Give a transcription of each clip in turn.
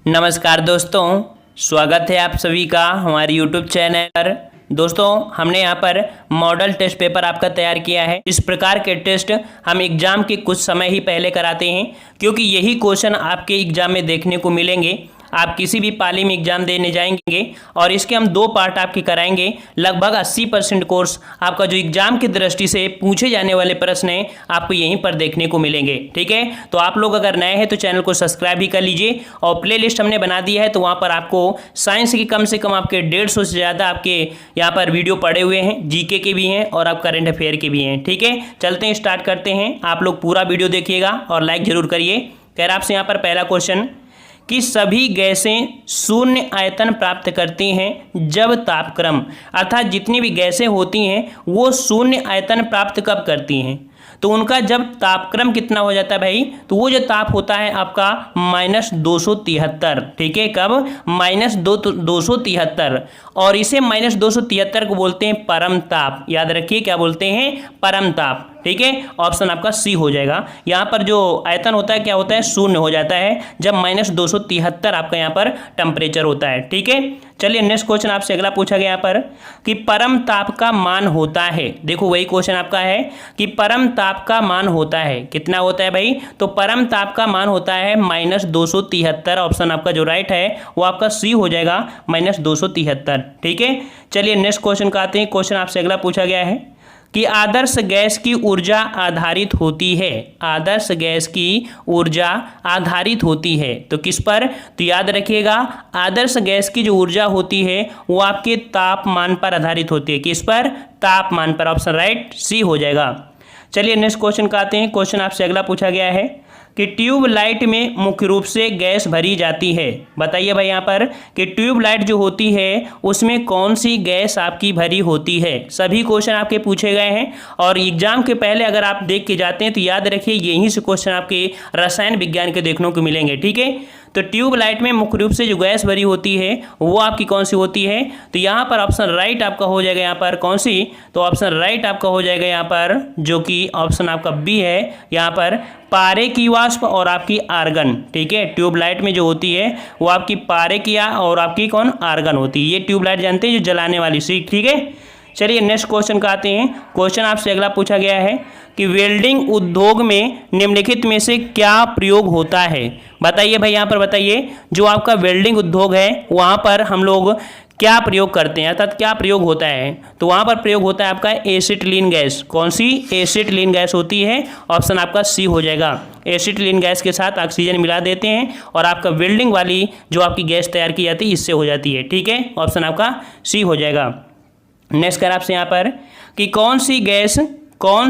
नमस्कार दोस्तों, स्वागत है आप सभी का हमारे YouTube चैनल पर। दोस्तों, हमने यहाँ पर मॉडल टेस्ट पेपर आपका तैयार किया है। इस प्रकार के टेस्ट हम एग्ज़ाम के कुछ समय ही पहले कराते हैं, क्योंकि यही क्वेश्चन आपके एग्ज़ाम में देखने को मिलेंगे। आप किसी भी पाली में एग्जाम देने जाएंगे और इसके हम 2 पार्ट आपके कराएंगे। लगभग 80% कोर्स आपका जो एग्जाम की दृष्टि से पूछे जाने वाले प्रश्न हैं आपको यहीं पर देखने को मिलेंगे। ठीक है, तो आप लोग अगर नए हैं तो चैनल को सब्सक्राइब भी कर लीजिए और प्ले लिस्ट हमने बना दिया है, तो वहाँ पर आपको साइंस की कम से कम आपके 150 से ज़्यादा आपके यहाँ पर वीडियो पड़े हुए हैं, जीके के भी हैं और आप करंट अफेयर के भी हैं। ठीक है, चलते हैं, स्टार्ट करते हैं। आप लोग पूरा वीडियो देखिएगा और लाइक जरूर करिए। कह रहा आपसे यहाँ पर पहला क्वेश्चन कि सभी गैसें शून्य आयतन प्राप्त करती हैं जब तापक्रम, अर्थात जितनी भी गैसें होती हैं वो शून्य आयतन प्राप्त कब करती हैं, तो उनका जब तापक्रम कितना हो जाता है भाई, तो वो जो ताप होता है आपका -273। ठीक है, कब? -273। और इसे -273 को बोलते हैं परम ताप। याद रखिए, क्या बोलते हैं? परम ताप। ठीक है, ऑप्शन आपका सी हो जाएगा। यहाँ पर जो आयतन होता है क्या होता है? शून्य हो जाता है जब -273 आपका यहाँ पर टेम्परेचर होता है। ठीक है, चलिए नेक्स्ट क्वेश्चन आपसे अगला पूछा गया यहाँ पर कि परम ताप का मान होता है। देखो वही क्वेश्चन आपका है कि परम ताप का मान होता है, कितना होता है भाई? तो परम ताप का मान होता है -273। ऑप्शन आपका जो राइट है वो आपका सी हो जाएगा, -273। ठीक है, चलिए नेक्स्ट क्वेश्चन का आते हैं। क्वेश्चन आपसे अगला पूछा गया है कि आदर्श गैस की ऊर्जा आधारित होती है। आदर्श गैस की ऊर्जा आधारित होती है तो किस पर? तो याद रखिएगा, आदर्श गैस की जो ऊर्जा होती है वो आपके तापमान पर आधारित होती है। किस पर? तापमान पर। ऑप्शन राइट सी हो जाएगा। चलिए नेक्स्ट क्वेश्चन का आते हैं। क्वेश्चन आपसे अगला पूछा गया है कि ट्यूबलाइट में मुख्य रूप से गैस भरी जाती है। बताइए भाई यहाँ पर कि ट्यूबलाइट जो होती है उसमें कौन सी गैस आपकी भरी होती है। सभी क्वेश्चन आपके पूछे गए हैं और एग्जाम के पहले अगर आप देख के जाते हैं तो याद रखिए यहीं से क्वेश्चन आपके रसायन विज्ञान के देखने को मिलेंगे। ठीक है, तो ट्यूबलाइट में मुख्य रूप से जो गैस भरी होती है वो आपकी कौन सी होती है? तो यहाँ पर ऑप्शन राइट आपका हो जाएगा यहाँ पर कौन सी? तो ऑप्शन राइट आपका हो जाएगा यहाँ पर जो कि ऑप्शन आपका बी है, यहाँ पर पारे की वाष्प और आपकी आर्गन। ठीक है, ट्यूबलाइट में जो होती है वो आपकी पारे की और आपकी कौन? आर्गन होती है। ये ट्यूबलाइट जानते हैं, जो जलाने वाली सी। ठीक है, चलिए नेक्स्ट क्वेश्चन का आते हैं। क्वेश्चन आपसे अगला पूछा गया है कि वेल्डिंग उद्योग में निम्नलिखित में से क्या प्रयोग होता है। बताइए भाई यहाँ पर बताइए, जो आपका वेल्डिंग उद्योग है वहाँ पर हम लोग क्या प्रयोग करते हैं, अर्थात क्या प्रयोग होता है? तो वहाँ पर प्रयोग होता है आपका एसिटिलीन गैस। कौन सी? एसिटिलीन गैस होती है। ऑप्शन आपका सी हो जाएगा। एसिटिलीन गैस के साथ ऑक्सीजन मिला देते हैं और आपका वेल्डिंग वाली जो आपकी गैस तैयार की जाती है इससे हो जाती है। ठीक है, ऑप्शन आपका सी हो जाएगा। नेक्स्ट कर आपसे यहाँ पर कि कौन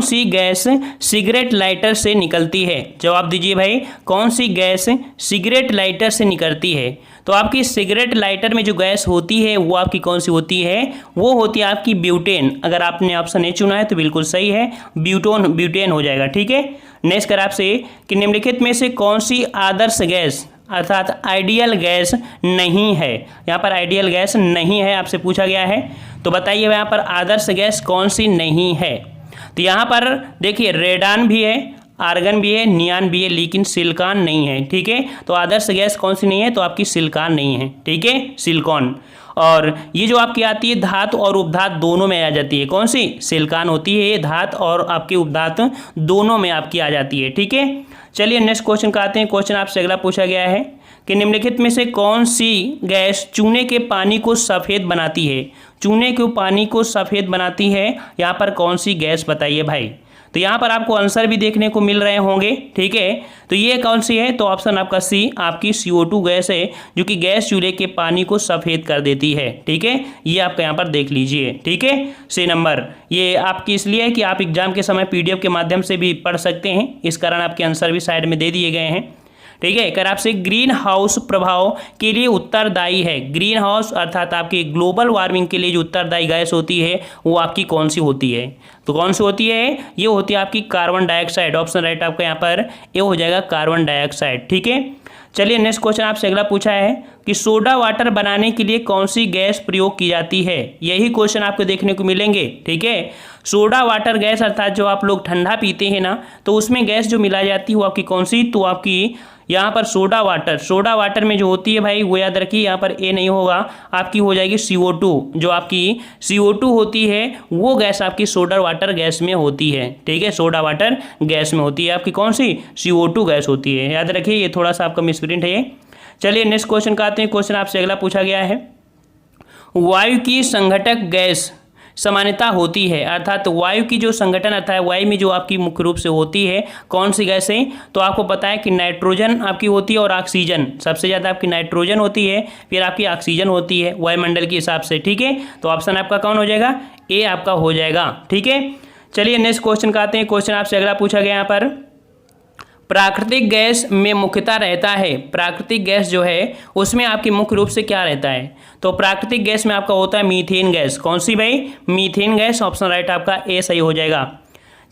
सी गैस सिगरेट लाइटर से निकलती है। जवाब दीजिए भाई, कौन सी गैस सिगरेट लाइटर से निकलती है? तो आपकी सिगरेट लाइटर में जो गैस होती है वो आपकी कौन सी होती है? वो होती है आपकी ब्यूटेन। अगर आपने ऑप्शन ए चुना है तो बिल्कुल सही है, ब्यूटेन हो जाएगा। ठीक है, नेक्स्ट कर आपसे कि निम्नलिखित में से कौन सी आदर्श गैस अर्थात आइडियल गैस नहीं है। यहाँ पर आइडियल गैस नहीं है आपसे पूछा गया है, तो बताइए यहाँ पर आदर्श गैस कौन सी नहीं है। तो यहाँ पर देखिए रेडान भी है, आर्गन भी है, नियान भी है, लेकिन सिलिकॉन नहीं है। ठीक है, तो आदर्श गैस कौन सी नहीं है? तो आपकी सिलिकॉन नहीं है। ठीक है, सिलिकॉन। और ये जो आपकी आती है धातु और उपधातु दोनों में आ जाती है। कौन सी? सिलिकॉन होती है। ये धातु और आपकी उपधातु दोनों में आपकी आ जाती है। ठीक है, चलिए नेक्स्ट क्वेश्चन का आते हैं। क्वेश्चन आपसे अगला पूछा गया है कि निम्नलिखित में से कौन सी गैस चूने के पानी को सफ़ेद बनाती है। चूने के पानी को सफ़ेद बनाती है, यहाँ पर कौन सी गैस? बताइए भाई। तो यहाँ पर आपको आंसर भी देखने को मिल रहे होंगे। ठीक है, तो ये कौन सी है? तो ऑप्शन आपका सी, आपकी CO2 गैस है, जो कि गैस चूल्हे के पानी को सफ़ेद कर देती है। ठीक है, ये आपका यहाँ पर देख लीजिए। ठीक है, सी नंबर ये आपकी इसलिए है कि आप एग्जाम के समय PDF के माध्यम से भी पढ़ सकते हैं, इस कारण आपके आंसर भी साइड में दे दिए गए हैं। ठीक है, अगर आपसे ग्रीन हाउस प्रभाव के लिए उत्तरदायी है, ग्रीन हाउस अर्थात आपके ग्लोबल वार्मिंग के लिए जो उत्तरदायी गैस होती है वो आपकी कौन सी होती है? तो कौन सी होती है? ये होती है आपकी कार्बन डाइऑक्साइड। ऑप्शन राइट आपका यहाँ पर ये हो जाएगा, कार्बन डाइऑक्साइड। ठीक है, चलिए नेक्स्ट क्वेश्चन आपसे अगला पूछा है कि सोडा वाटर बनाने के लिए कौन सी गैस प्रयोग की जाती है। यही क्वेश्चन आपको देखने को मिलेंगे। ठीक है, सोडा वाटर गैस अर्थात जो आप लोग ठंडा पीते हैं ना, तो उसमें गैस जो मिलाई जाती है वो आपकी कौन सी? तो आपकी यहाँ पर सोडा वाटर में जो होती है भाई वो याद रखिए, यहाँ पर ए नहीं होगा, आपकी हो जाएगी CO2। जो आपकी CO2 होती है वो गैस आपकी सोडा वाटर गैस में होती है, ठीक है, सोडा वाटर गैस में होती है आपकी कौन सी, CO2 गैस होती है, याद रखिए, ये थोड़ा सा आपका मिसप्रिंट है ये। चलिए नेक्स्ट क्वेश्चन का आते हैं। क्वेश्चन आपसे अगला पूछा गया है, वायु की संघटक गैस समानता होती है, अर्थात वायु की जो संगठन अर्थात वायु में जो आपकी मुख्य रूप से होती है कौन सी गैस है, तो आपको पता है कि नाइट्रोजन आपकी होती है और ऑक्सीजन, सबसे ज़्यादा आपकी नाइट्रोजन होती है, फिर आपकी ऑक्सीजन होती है वायुमंडल के हिसाब से, ठीक है। तो ऑप्शन आपका कौन हो जाएगा, ए आपका हो जाएगा, ठीक है। चलिए नेक्स्ट क्वेश्चन का आते हैं। क्वेश्चन आपसे अगला पूछा गया यहाँ पर, प्राकृतिक गैस में मुख्यतः रहता है, प्राकृतिक गैस जो है उसमें आपकी मुख्य रूप से क्या रहता है, तो प्राकृतिक गैस में आपका होता है मीथेन गैस, कौन सी भाई, मीथेन गैस, ऑप्शन राइट आपका ए सही हो जाएगा।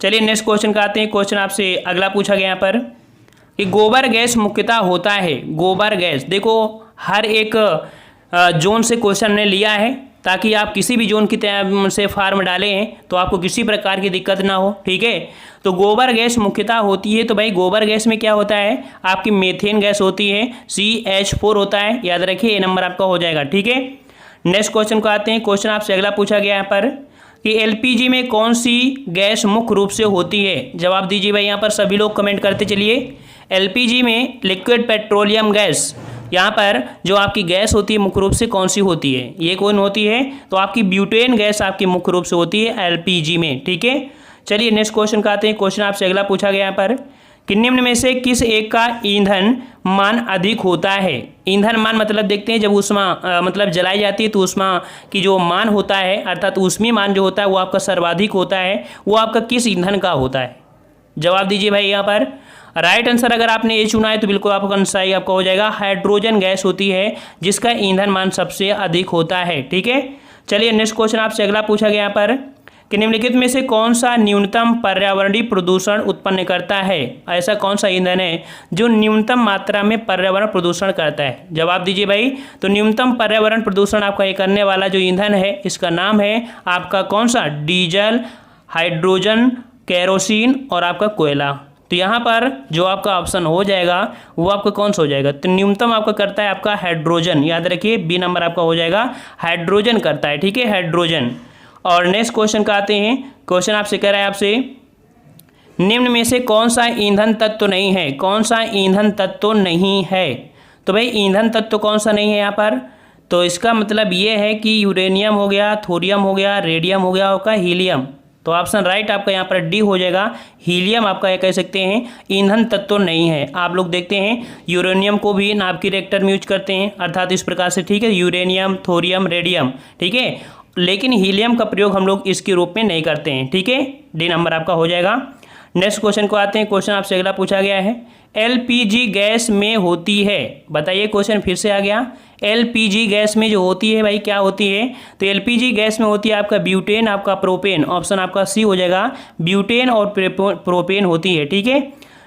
चलिए नेक्स्ट क्वेश्चन का आते हैं। क्वेश्चन आपसे अगला पूछा गया यहाँ पर कि गोबर गैस मुख्यतः होता है, गोबर गैस, देखो हर एक जोन से क्वेश्चन ने लिया है ताकि आप किसी भी जोन की से फॉर्म डालें तो आपको किसी प्रकार की दिक्कत ना हो, ठीक है। तो गोबर गैस मुख्यतः होती है, तो भाई गोबर गैस में क्या होता है, आपकी मीथेन गैस होती है, CH4 होता है, याद रखिए, ये नंबर आपका हो जाएगा, ठीक है। नेक्स्ट क्वेश्चन को आते हैं। क्वेश्चन आपसे अगला पूछा गया यहाँ पर कि LPG में कौन सी गैस मुख्य रूप से होती है, जवाब दीजिए भाई, यहाँ पर सभी लोग कमेंट करते चलिए। LPG में लिक्विड पेट्रोलियम गैस, यहाँ पर जो आपकी गैस होती है मुख्य रूप से कौन सी होती है, ये कौन होती है, तो आपकी ब्यूटेन गैस आपकी मुख्य रूप से होती है LPG में, ठीक है। चलिए नेक्स्ट क्वेश्चन का आते हैं। क्वेश्चन आपसे अगला पूछा गया यहाँ पर कि निम्न में से किस एक का ईंधन मान अधिक होता है, ईंधन मान मतलब देखते हैं जब ऊष्मा मतलब जलाई जाती है तो ऊष्मा की जो मान होता है अर्थात ऊष्मीय मान जो होता है वो आपका सर्वाधिक होता है, वो आपका किस ईंधन का होता है, जवाब दीजिए भाई। यहाँ पर राइट आंसर अगर आपने ये चुना है तो बिल्कुल आपका आंसर सही आपका हो जाएगा, हाइड्रोजन गैस होती है जिसका ईंधन मान सबसे अधिक होता है, ठीक है। चलिए नेक्स्ट क्वेश्चन आपसे अगला पूछा गया यहाँ पर कि निम्नलिखित में से कौन सा न्यूनतम पर्यावरणीय प्रदूषण उत्पन्न करता है, ऐसा कौन सा ईंधन है जो न्यूनतम मात्रा में पर्यावरण प्रदूषण करता है, जवाब दीजिए भाई। तो न्यूनतम पर्यावरण प्रदूषण आपका ये करने वाला जो ईंधन है इसका नाम है आपका कौन सा, डीजल, हाइड्रोजन, केरोसिन और आपका कोयला। तो यहाँ पर जो आपका ऑप्शन हो जाएगा वो आपका कौन सा हो जाएगा, तो न्यूनतम आपका करता है आपका हाइड्रोजन, याद रखिए, बी नंबर आपका हो जाएगा, हाइड्रोजन करता है, ठीक है, हाइड्रोजन। और नेक्स्ट क्वेश्चन का आते हैं। क्वेश्चन आपसे कह रहा है आपसे निम्न में से कौन सा ईंधन तत्व नहीं है, कौन सा ईंधन तत्व नहीं है, तो भाई ईंधन तत्व कौन सा नहीं है यहाँ पर, तो इसका मतलब ये है कि यूरेनियम हो गया, थोरियम हो गया, रेडियम हो गया, आपका हीलियम। तो ऑप्शन राइट आपका यहाँ पर डी हो जाएगा, हीलियम आपका ये कह सकते हैं ईंधन तत्व नहीं है। आप लोग देखते हैं यूरेनियम को भी नाभ के रिएक्टर में यूज करते हैं अर्थात इस प्रकार से, ठीक है, यूरेनियम, थोरियम, रेडियम, ठीक है, लेकिन हीलियम का प्रयोग हम लोग इसके रूप में नहीं करते हैं, ठीक है, डी नंबर आपका हो जाएगा। नेक्स्ट क्वेश्चन को आते हैं। क्वेश्चन आपसे अगला पूछा गया है LPG गैस में होती है, बताइए, क्वेश्चन फिर से आ गया, LPG गैस में जो होती है भाई क्या होती है, तो LPG गैस में होती है आपका ब्यूटेन, आपका प्रोपेन, ऑप्शन आपका सी हो जाएगा, ब्यूटेन और प्रोपेन होती है, ठीक है।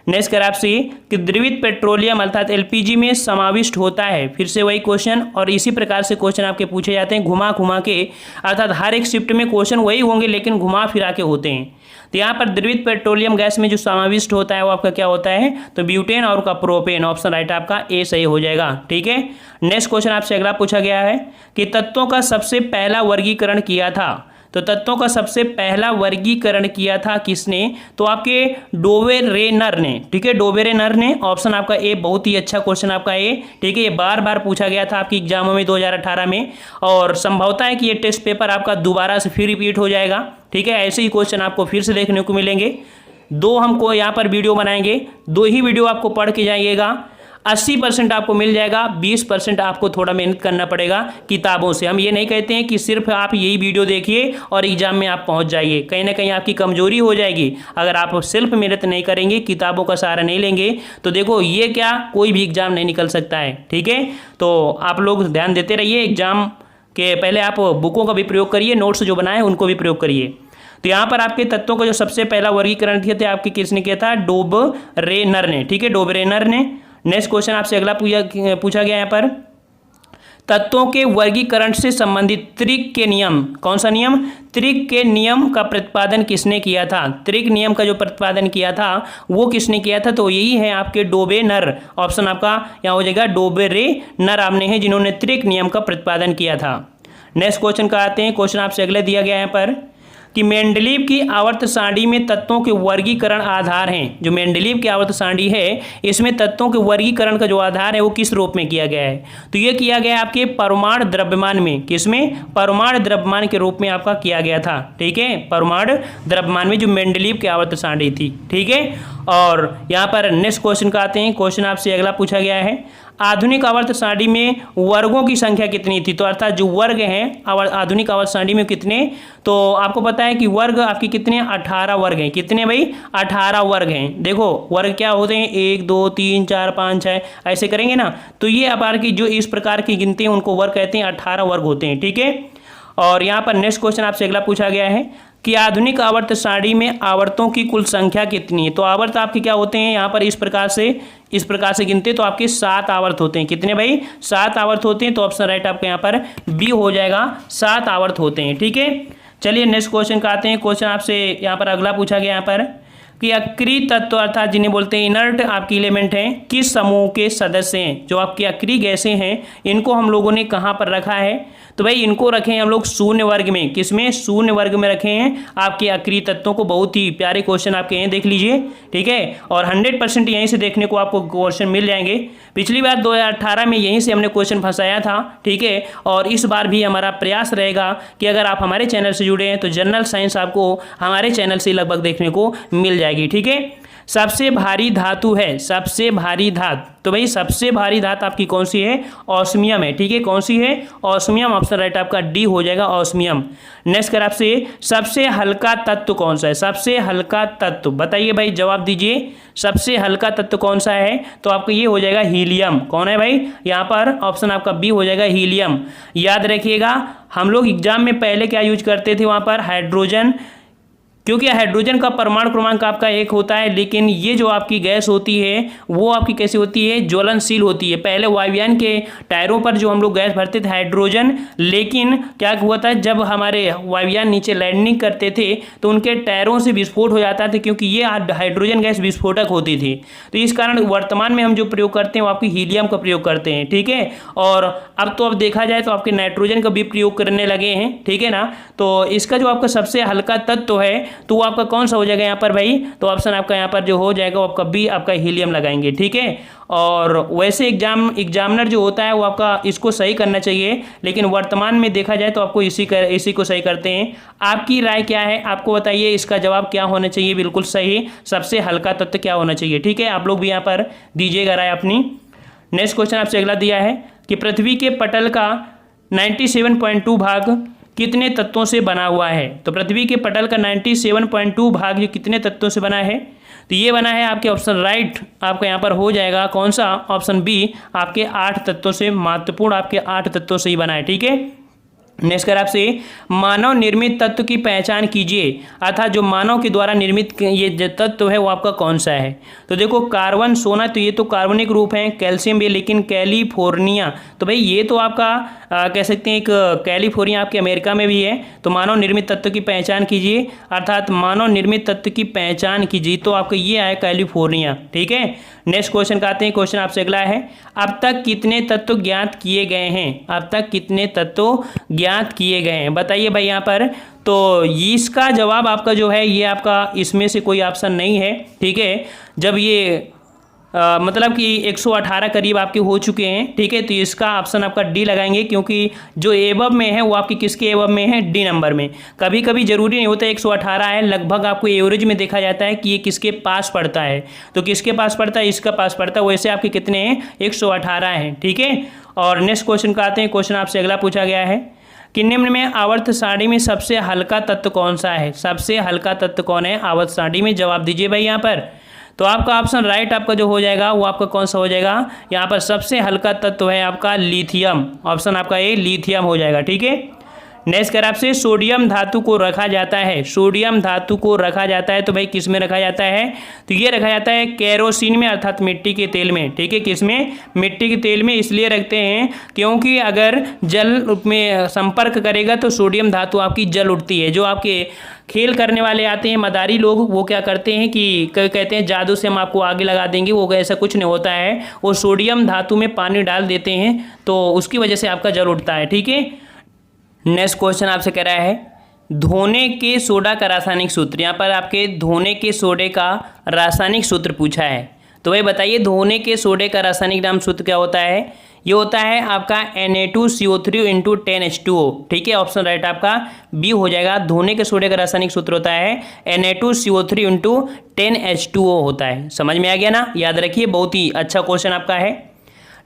नेक्स्ट कर आपसे कि द्रवित पेट्रोलियम अर्थात LPG में समाविष्ट होता है, फिर से वही क्वेश्चन, और इसी प्रकार से क्वेश्चन आपके पूछे जाते हैं घुमा घुमा के, अर्थात हर एक शिफ्ट में क्वेश्चन वही होंगे लेकिन घुमा फिरा के होते हैं। तो यहाँ पर द्रवित पेट्रोलियम गैस में जो समाविष्ट होता है वो आपका क्या होता है, तो ब्यूटेन और का प्रोपेन, ऑप्शन राइट आपका ए सही हो जाएगा, ठीक है। नेक्स्ट क्वेश्चन आपसे अगला पूछा गया है कि तत्वों का सबसे पहला वर्गीकरण किया था, तो तत्वों का सबसे पहला वर्गीकरण किया था किसने, तो आपके डोवेरेनर ने, ठीक है, डोवेरेनर ने, ऑप्शन आपका ए, बहुत ही अच्छा क्वेश्चन आपका ए, ठीक है, ये बार बार पूछा गया था आपकी एग्जामों में 2018 में, और संभवता है कि ये टेस्ट पेपर आपका दोबारा से फिर रिपीट हो जाएगा, ठीक है, ऐसे ही क्वेश्चन आपको फिर से देखने को मिलेंगे। दो हमको यहाँ पर वीडियो बनाएंगे, दो ही वीडियो आपको पढ़ के जाइएगा, 80% आपको मिल जाएगा, 20% आपको थोड़ा मेहनत करना पड़ेगा किताबों से। हम ये नहीं कहते हैं कि सिर्फ आप यही वीडियो देखिए और एग्जाम में आप पहुंच जाइए, कहीं ना कहीं आपकी कमजोरी हो जाएगी अगर आप सेल्फ मेहनत नहीं करेंगे, किताबों का सहारा नहीं लेंगे, तो देखो ये क्या, कोई भी एग्जाम नहीं निकल सकता है, ठीक है। तो आप लोग ध्यान देते रहिए, एग्जाम के पहले आप बुकों का भी प्रयोग करिए, नोट्स जो बनाए उनको भी प्रयोग करिए। तो यहाँ पर आपके तत्वों का जो सबसे पहला वर्गीकरण किया था आपके किसने किया था, डोबरेनर ने, ठीक है, डोबरेनर ने। नेक्स्ट क्वेश्चन आपसे अगला पूछा गया यहाँ पर तत्वों के वर्गीकरण से संबंधित त्रिक के नियम, कौन सा नियम, त्रिक के नियम का प्रतिपादन किसने किया था, त्रिक नियम का जो प्रतिपादन किया था वो किसने किया था, तो यही है आपके डोबेनर, ऑप्शन आपका यहाँ हो जाएगा डोबेरेनर आपने हैं जिन्होंने त्रिक नियम का प्रतिपादन किया था। नेक्स्ट क्वेश्चन का आते हैं, क्वेश्चन आपसे अगले दिया गया है यहाँ पर कि मेंडलीव की आवर्त सारणी में तत्वों के वर्गीकरण आधार हैं, जो मेंडलीव की आवर्त सारणी है इसमें तत्वों के वर्गीकरण का जो आधार है वो किस रूप में किया गया है, तो ये किया गया आपके परमाणु द्रव्यमान में, किसमें, परमाणु द्रव्यमान के रूप में आपका किया गया था, ठीक है, परमाणु द्रव्यमान में जो मेंडलीव की आवर्त सारणी थी, ठीक है। और यहाँ पर नेक्स्ट क्वेश्चन का आते हैं, क्वेश्चन आपसे अगला पूछा गया है आधुनिक आवर्त सारणी में वर्गों की संख्या कितनी थी, तो अर्थात जो वर्ग हैं आधुनिक आवर्त सारणी में कितने, तो आपको पता है कि वर्ग आपके कितने, 18 वर्ग हैं, कितने भाई, 18 वर्ग हैं। देखो वर्ग क्या होते हैं, 1 2 3 4 5 6 ऐसे करेंगे ना, तो ये अपार की जो इस प्रकार की गिनती हैं उनको वर्ग कहते हैं, 18 वर्ग होते हैं, ठीक है। और यहाँ पर नेक्स्ट क्वेश्चन आपसे अगला पूछा गया है कि आधुनिक आवर्त सारणी में आवर्तों की कुल संख्या कितनी है, तो आवर्त आपके क्या होते हैं यहाँ पर इस प्रकार से गिनते हैं, तो आपके 7 आवर्त होते हैं, कितने भाई, 7 आवर्त होते हैं, तो ऑप्शन राइट आपका यहाँ पर बी हो जाएगा, 7 आवर्त होते हैं, ठीक है। चलिए नेक्स्ट क्वेश्चन का आते हैं, क्वेश्चन आपसे यहाँ पर अगला पूछा गया यहाँ पर कि अक्रिय तत्व अर्थात जिन्हें बोलते हैं इनर्ट आपकी एलिमेंट हैं किस समूह के सदस्य हैं, जो आपकी अक्रिय गैसें हैं इनको हम लोगों ने कहाँ पर रखा है, तो भाई इनको रखे हैं हम लोग शून्य वर्ग में, किसमें, शून्य वर्ग में रखे हैं आपके अक्रिय तत्वों को। बहुत ही प्यारे क्वेश्चन आपके हैं, देख लीजिए, ठीक है, और 100% यहीं से देखने को आपको क्वेश्चन मिल जाएंगे। पिछली बार 2018 में यहीं से हमने क्वेश्चन फंसाया था, ठीक है, और इस बार भी हमारा प्रयास रहेगा कि अगर आप हमारे चैनल से जुड़े हैं तो जनरल साइंस आपको हमारे चैनल से लगभग देखने को मिल जाएगी, ठीक है। सबसे भारी धातु है, सबसे भारी धातु, तो भाई सबसे भारी धातु आपकी कौन सी है, ऑस्मियम है, ठीक है, कौन सी है, ऑस्मियम, ऑप्शन राइट आपका डी हो जाएगा, ऑस्मियम। नेक्स्ट कर आपसे सबसे हल्का तत्व कौन सा है, सबसे हल्का तत्व बताइए भाई, जवाब दीजिए, सबसे हल्का तत्व कौन सा है, तो आपको ये हो जाएगा हीलियम। कौन है भाई, यहाँ पर ऑप्शन आपका बी हो जाएगा, हीलियम। याद रखिएगा हम लोग एग्जाम में पहले क्या यूज करते थे वहाँ पर, हाइड्रोजन, क्योंकि हाइड्रोजन का परमाणु क्रमांक आपका 1 होता है, लेकिन ये जो आपकी गैस होती है वो आपकी कैसी होती है, ज्वलनशील होती है। पहले वायुयान के टायरों पर जो हम लोग गैस भरते थे हाइड्रोजन, लेकिन क्या हुआ था जब हमारे वायुयान नीचे लैंडिंग करते थे तो उनके टायरों से विस्फोट हो जाता था, क्योंकि ये हाइड्रोजन गैस विस्फोटक होती थी। तो इस कारण वर्तमान में हम जो प्रयोग करते हैं वो आपकी हीलियम का प्रयोग करते हैं, ठीक है। और अब तो अब देखा जाए तो आपके नाइट्रोजन का भी प्रयोग करने लगे हैं, ठीक है ना। तो इसका जो आपका सबसे हल्का तत्व है तो वो आपका कौन सा हो जाएगा यहाँ पर भाई, तो ऑप्शन आपका यहाँ पर जो हो जाएगा वो आपका बी, आपका हीलियम लगाएंगे, ठीक है। और वैसे एग्जामिनर जो होता है वो आपका इसको सही करना चाहिए, लेकिन वर्तमान में देखा जाए तो आपको इसी को सही करते हैं। आपकी राय क्या है, आपको बताइए इसका जवाब क्या होना चाहिए, बिल्कुल सही, सबसे हल्का तत्व क्या होना चाहिए, ठीक है। आप लोग भी यहाँ पर दीजिएगा राय अपनी। नेक्स्ट क्वेश्चन आपसे अगला दिया है कि पृथ्वी के पटल का 97.2 भाग कितने तत्वों से बना हुआ है, तो पृथ्वी के पटल का 97.2 भाग ये कितने तत्वों से बना है, तो ये बना है आपके ऑप्शन राइट आपका यहाँ पर हो जाएगा कौन सा, ऑप्शन बी, आपके 8 तत्वों से, महत्वपूर्ण आपके 8 तत्वों से ही बना है, ठीक है। नेक्स्ट कर आपसे मानव निर्मित तत्व की पहचान कीजिए, अर्थात जो मानव के द्वारा निर्मित ये तत्व है वो आपका कौन सा है, तो देखो कार्बन, सोना, तो ये तो कार्बनिक रूप है, कैल्शियम भी, लेकिन कैलिफोर्निया, तो भाई ये तो आपका कह सकते हैं एक कैलिफोर्निया आपके अमेरिका में भी है। तो मानव निर्मित तत्व की पहचान कीजिए, अर्थात मानव निर्मित तत्व की पहचान कीजिए, तो आपका ये आया कैलिफोर्निया, ठीक है। नेक्स्ट क्वेश्चन का आते हैं, क्वेश्चन आपसे अगला है अब तक कितने तत्व ज्ञात किए गए हैं, अब तक कितने तत्व ज्ञात किए गए हैं, बताइए भाई यहाँ पर। तो इसका जवाब आपका जो है ये आपका इसमें से कोई ऑप्शन नहीं है, ठीक है। जब ये मतलब कि 118 करीब आपके हो चुके हैं, ठीक है, तो इसका ऑप्शन आपका डी लगाएंगे, क्योंकि जो एबव में है वो आपकी किसके एबव में है, डी नंबर में। कभी कभी जरूरी नहीं होता 118 है, लगभग आपको एवरेज में देखा जाता है कि ये किसके पास पड़ता है, तो किसके पास पड़ता है, इसका पास पड़ता है, वैसे आपके कितने हैं, 118 हैं, ठीक है। और नेक्स्ट क्वेश्चन का आते हैं, क्वेश्चन आपसे अगला पूछा गया है कि निम्न में आवर्त सारणी में सबसे हल्का तत्व कौन सा है, सबसे हल्का तत्व कौन है आवर्त सारणी में, जवाब दीजिए भाई यहाँ पर। तो आपका ऑप्शन राइट आपका जो हो जाएगा वो आपका कौन सा हो जाएगा, यहाँ पर सबसे हल्का तत्व है आपका लिथियम, ऑप्शन आपका ए लिथियम हो जाएगा, ठीक है। नेक्स्ट कर आपसे सोडियम धातु को रखा जाता है, सोडियम धातु को रखा जाता है तो भाई किस में रखा जाता है, तो ये रखा जाता है केरोसिन में अर्थात मिट्टी के तेल में। ठीक है, किस में, मिट्टी के तेल में इसलिए रखते हैं क्योंकि अगर जल में संपर्क करेगा तो सोडियम धातु आपकी जल उठती है। जो आपके खेल करने वाले आते हैं मदारी लोग, वो क्या करते हैं कि कहते हैं जादू से हम आपको आगे लगा देंगे, वो ऐसा कुछ नहीं होता है, वो सोडियम धातु में पानी डाल देते हैं तो उसकी वजह से आपका जल उठता है। ठीक है, नेक्स्ट क्वेश्चन आपसे कह रहा है धोने के सोडा का रासायनिक सूत्र। यहाँ पर आपके धोने के सोडे का रासायनिक सूत्र पूछा है, तो भाई बताइए धोने के सोडे का रासायनिक नाम सूत्र क्या होता है। ये होता है आपका Na2CO3 × 10H2O। ठीक है, ऑप्शन राइट आपका बी हो जाएगा। धोने के सोडे का रासायनिक सूत्र होता है Na2CO3 × 10H2O होता है। समझ में आ गया ना, याद रखिए, बहुत ही अच्छा क्वेश्चन आपका है।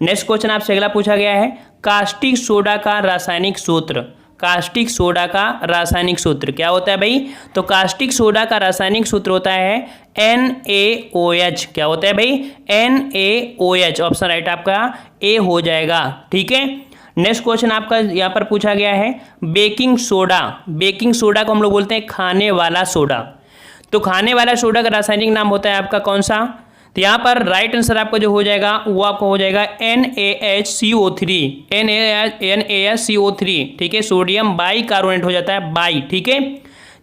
नेक्स्ट क्वेश्चन आपसे अगला पूछा गया है कास्टिक सोडा का रासायनिक सूत्र। कास्टिक सोडा का रासायनिक सूत्र क्या होता है भाई, तो कास्टिक सोडा का रासायनिक सूत्र होता है NaOH। क्या होता है भाई, NaOH। ऑप्शन राइट आपका ए हो जाएगा। ठीक है, नेक्स्ट क्वेश्चन आपका यहाँ पर पूछा गया है बेकिंग सोडा। बेकिंग सोडा को हम लोग बोलते हैं खाने वाला सोडा, तो खाने वाला सोडा का रासायनिक नाम होता है आपका कौन सा, तो यहाँ पर राइट आंसर आपका जो हो जाएगा वो आपका हो जाएगा NaHCO3। NaHCO3। ठीक है, सोडियम बाई कार्बोनेट हो जाता है, बाई। ठीक है,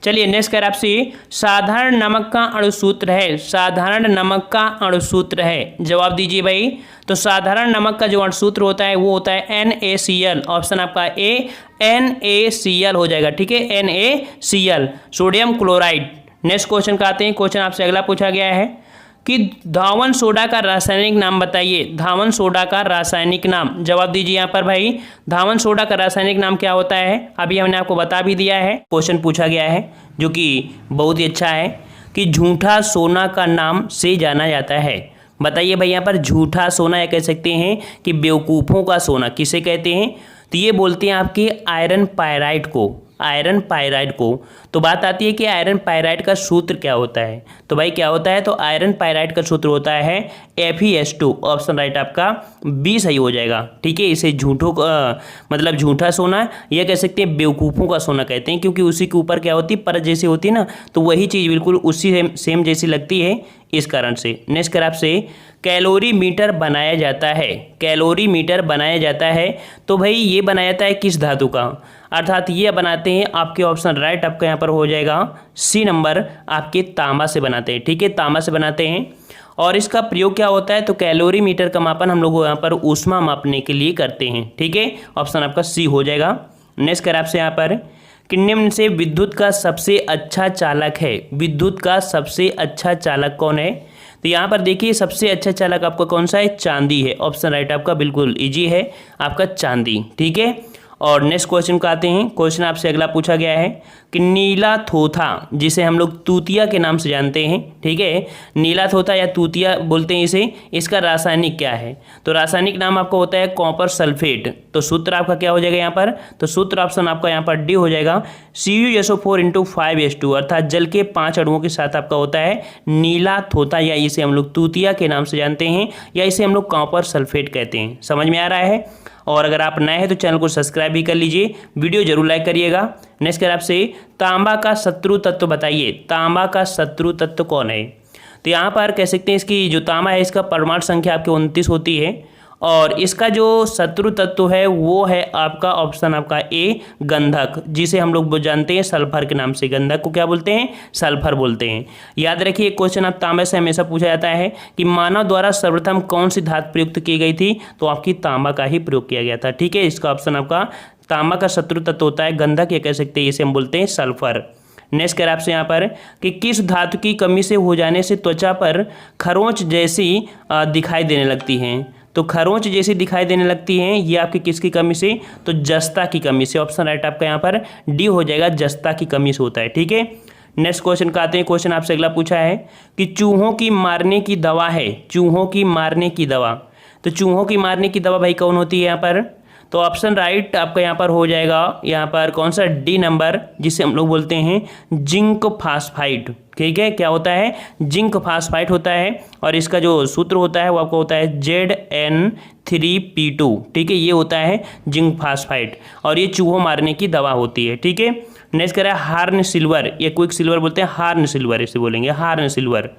चलिए नेक्स्ट कर आपसे साधारण नमक का अणुसूत्र है। साधारण नमक का अणुसूत्र है, जवाब दीजिए भाई। तो साधारण नमक का जो अणुसूत्र होता है वो होता है NaCl। ऑप्शन आपका ए NaCl हो जाएगा। ठीक है, NaCl, sodium chloride. Next question का आते हैं, क्वेश्चन आपसे अगला पूछा गया है कि धावन सोडा का रासायनिक नाम बताइए। धावन सोडा का रासायनिक नाम, जवाब दीजिए यहाँ पर भाई। धावन सोडा का रासायनिक नाम क्या होता है, अभी हमने आपको बता भी दिया है। क्वेश्चन पूछा गया है जो कि बहुत ही अच्छा है कि झूठा सोना का नाम से जाना जाता है। बताइए भाई, यहाँ पर झूठा सोना या कह सकते हैं कि बेवकूफ़ों का सोना किसे कहते हैं, तो ये बोलते हैं आपके आयरन पायराइड को। आयरन पायराइड को। तो बात आती है कि आयरन पायराइड का सूत्र क्या होता है, तो भाई क्या होता है, तो आयरन पायराइड का सूत्र होता है FeS2। ऑप्शन राइट आपका बी सही हो जाएगा। ठीक है, इसे झूठों का मतलब झूठा सोना या कह सकते हैं बेवकूफ़ों का सोना कहते हैं, क्योंकि उसी के ऊपर क्या होती है, परत जैसी होती है ना, तो वही चीज़ बिल्कुल उसी सेम जैसी लगती है, इस कारण से। नेक्स्ट कर आपसे कैलोरी मीटर बनाया जाता है। कैलोरी मीटर बनाया जाता है, तो भाई ये बनाया जाता है किस धातु का, अर्थात ये बनाते हैं आपके ऑप्शन राइट आपका यहाँ पर हो जाएगा सी नंबर, आपके तांबा से बनाते हैं। ठीक है, तांबा से बनाते हैं। और इसका प्रयोग क्या होता है, तो कैलोरी मीटर का मापन हम लोग यहाँ पर ऊष्मा मापने के लिए करते हैं। ठीक है, ऑप्शन आपका सी हो जाएगा। नेक्स्ट कर आपसे यहाँ पर कि निम्न से विद्युत का सबसे अच्छा चालक है। विद्युत का सबसे अच्छा चालक कौन है, तो यहाँ पर देखिए सबसे अच्छा चालक आपका कौन सा है, चांदी है। ऑप्शन राइट आपका बिल्कुल इजी है, आपका चांदी। ठीक है, और नेक्स्ट क्वेश्चन को आते हैं। क्वेश्चन आपसे अगला पूछा गया है कि नीला थोथा, जिसे हम लोग तूतिया के नाम से जानते हैं। ठीक है, नीला थोथा या तूतिया बोलते हैं इसे, इसका रासायनिक क्या है, तो रासायनिक नाम आपका होता है कॉपर सल्फेट। तो सूत्र आपका क्या हो जाएगा यहाँ पर, तो सूत्र ऑप्शन आपका यहाँ पर डी हो जाएगा CuSO4 × 5H2, अर्थात जल के 5 अणुओं के साथ आपका होता है नीला थोथा, या इसे हम लोग तूतिया के नाम से जानते हैं, या इसे हम लोग कॉपर सल्फेट कहते हैं। समझ में आ रहा है। और अगर आप नए हैं तो चैनल को सब्सक्राइब भी कर लीजिए, वीडियो जरूर लाइक करिएगा। नेक्स्ट कर आपसे तांबा का शत्रु तत्व बताइए। तांबा का शत्रु तत्व कौन है, तो यहाँ पर कह सकते हैं इसकी जो तांबा है इसका परमाणु संख्या आपकी 29 होती है, और इसका जो शत्रु तत्व है वो है आपका ऑप्शन आपका ए गंधक, जिसे हम लोग जानते हैं सल्फर के नाम से। गंधक को क्या बोलते हैं, सल्फर बोलते हैं। याद रखिए क्वेश्चन आप तांबे से हमेशा पूछा जाता है कि मानव द्वारा सर्वप्रथम कौन सी धातु प्रयुक्त की गई थी, तो आपकी तांबा का ही प्रयोग किया गया था। ठीक है, इसका ऑप्शन आपका तांबा का शत्रु तत्व होता है गंधक, या कह सकते हैं इसे हम बोलते हैं सल्फर। नेक्स्ट कर आपसे यहाँ पर कि किस धातु की कमी से हो जाने से त्वचा पर खरोंच जैसी दिखाई देने लगती हैं, तो खरोंच जैसी दिखाई देने लगती हैं ये आपकी किसकी कमी से, तो जस्ता की कमी से। ऑप्शन राइट आपका यहाँ पर डी हो जाएगा, जस्ता की कमी से होता है। ठीक है, नेक्स्ट क्वेश्चन का आते हैं। क्वेश्चन आपसे अगला पूछा है कि चूहों की मारने की दवा है। चूहों की मारने की दवा, तो चूहों की मारने की दवा भाई कौन होती है यहाँ पर, तो ऑप्शन राइट आपका यहाँ पर हो जाएगा, यहाँ पर कौन सा, डी नंबर, जिसे हम लोग बोलते हैं जिंक फास्फाइड। ठीक है, क्या होता है, जिंक फास्फाइड होता है, और इसका जो सूत्र होता है वो आपको होता है Zn3P2। ठीक है, ये होता है जिंक फास्फाइड, और ये चूहों मारने की दवा होती है। ठीक है, नेक्स्ट करें हार्न सिल्वर, ये क्विक सिल्वर बोलते हैं, हार्न सिल्वर इसे बोलेंगे, हार्न सिल्वर,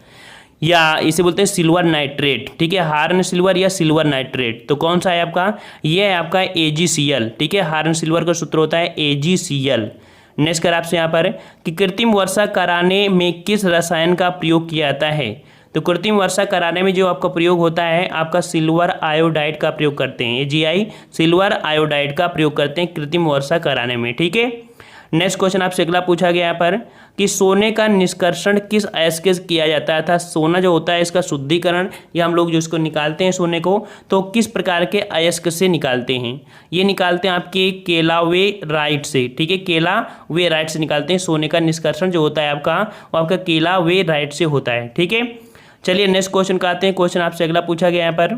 या इसे बोलते हैं सिल्वर नाइट्रेट। ठीक है, हार्न सिल्वर या सिल्वर नाइट्रेट, तो कौन सा है आपका, ये है आपका AgCl। ठीक है, हार्न सिल्वर का सूत्र होता है AgCl। नेक्स्ट कर आपसे यहाँ पर कि कृत्रिम वर्षा कराने में किस रसायन का प्रयोग किया जाता है। तो कृत्रिम वर्षा कराने में जो आपका प्रयोग होता है, आपका सिल्वर आयोडाइड का प्रयोग करते हैं, AgI सिल्वर आयोडाइड का प्रयोग करते हैं कृत्रिम वर्षा कराने में। ठीक है, नेक्स्ट क्वेश्चन आपसे अगला पूछा गया यहाँ पर कि सोने का निष्कर्षण किस अयस्क से किया जाता था। सोना जो होता है इसका शुद्धिकरण, या हम लोग जो इसको निकालते हैं सोने को, तो किस प्रकार के अयस्क से निकालते हैं, ये निकालते हैं आपके केलावेराइट से। ठीक है, केलावेराइट से निकालते हैं सोने का निष्कर्षण जो होता है आपका, वो आपका केलावेराइट से होता है। ठीक है, चलिए नेक्स्ट क्वेश्चन का आते हैं। क्वेश्चन आपसे अगला पूछा गया यहाँ पर,